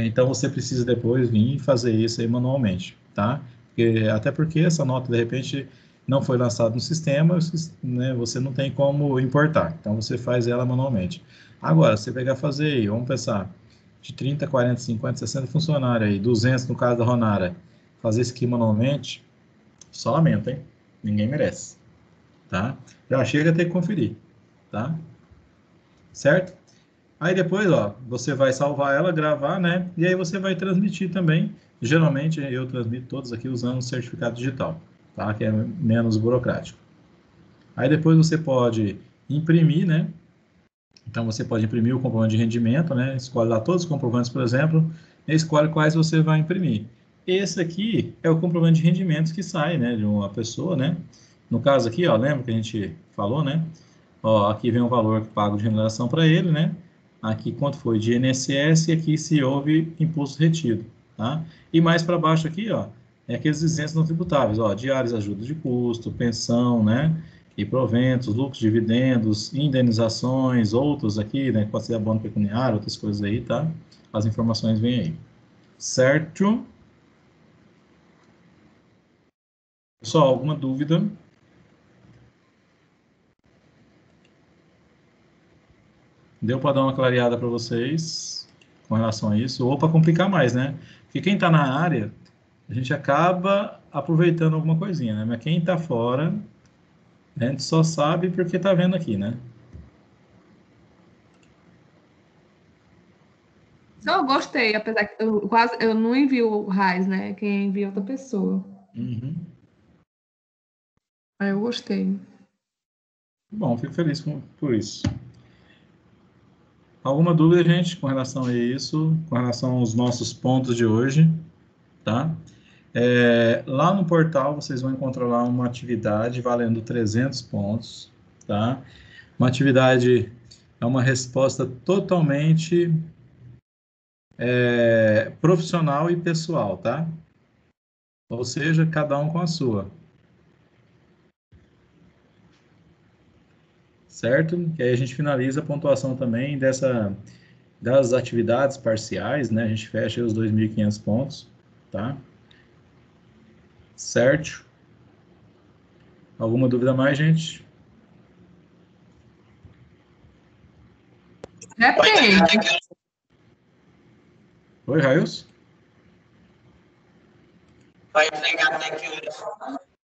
então você precisa depois vir fazer isso aí manualmente, tá? Até porque essa nota, de repente, não foi lançada no sistema, né, você não tem como importar, então você faz ela manualmente. Agora, você pegar fazer aí, vamos pensar, de 30, 40, 50, 60 funcionários aí, 200 no caso da Ronara, fazer isso aqui manualmente, só lamento, hein? Ninguém merece, tá? Já chega a ter que conferir, tá? Certo? Aí depois, ó, você vai salvar ela, gravar, né? E aí você vai transmitir também. Geralmente eu transmito todos aqui usando o certificado digital, tá? Que é menos burocrático. Aí depois você pode imprimir, né? Então você pode imprimir o comprovante de rendimento, né? Escolhe lá todos os comprovantes, por exemplo, e escolhe quais você vai imprimir. Esse aqui é o comprovante de rendimentos que sai, né, de uma pessoa, né? No caso aqui, ó, lembra que a gente falou, né? Ó, aqui vem o valor que pago de remuneração para ele, né? Aqui quanto foi de INSS e aqui se houve imposto retido, tá? E mais para baixo aqui, ó, é aqueles isentos não tributáveis, ó, diários, ajuda de custo, pensão, né? E proventos, lucros, dividendos, indenizações, outros aqui, né? Pode ser abono pecuniário, outras coisas aí, tá? As informações vêm aí. Certo? Pessoal, alguma dúvida? Deu para dar uma clareada para vocês com relação a isso? Ou para complicar mais, né? Porque quem está na área, a gente acaba aproveitando alguma coisinha, né? Mas quem está fora, a gente só sabe porque está vendo aqui, né? Eu gostei, apesar que eu não envio o RAIS, né? Quem envia é outra pessoa. Uhum. Aí eu gostei. Bom, fico feliz por isso. Alguma dúvida, gente, com relação a isso, com relação aos nossos pontos de hoje, tá? Lá no portal, vocês vão encontrar lá uma atividade valendo 300 pontos, tá? Uma atividade é uma resposta totalmente profissional e pessoal, tá? Ou seja, cada um com a sua. Certo? Que aí a gente finaliza a pontuação também das atividades parciais, né? A gente fecha os 2.500 pontos, tá? Certo? Alguma dúvida mais, gente? Depende. Oi, Raios? Vai entregar até que horas?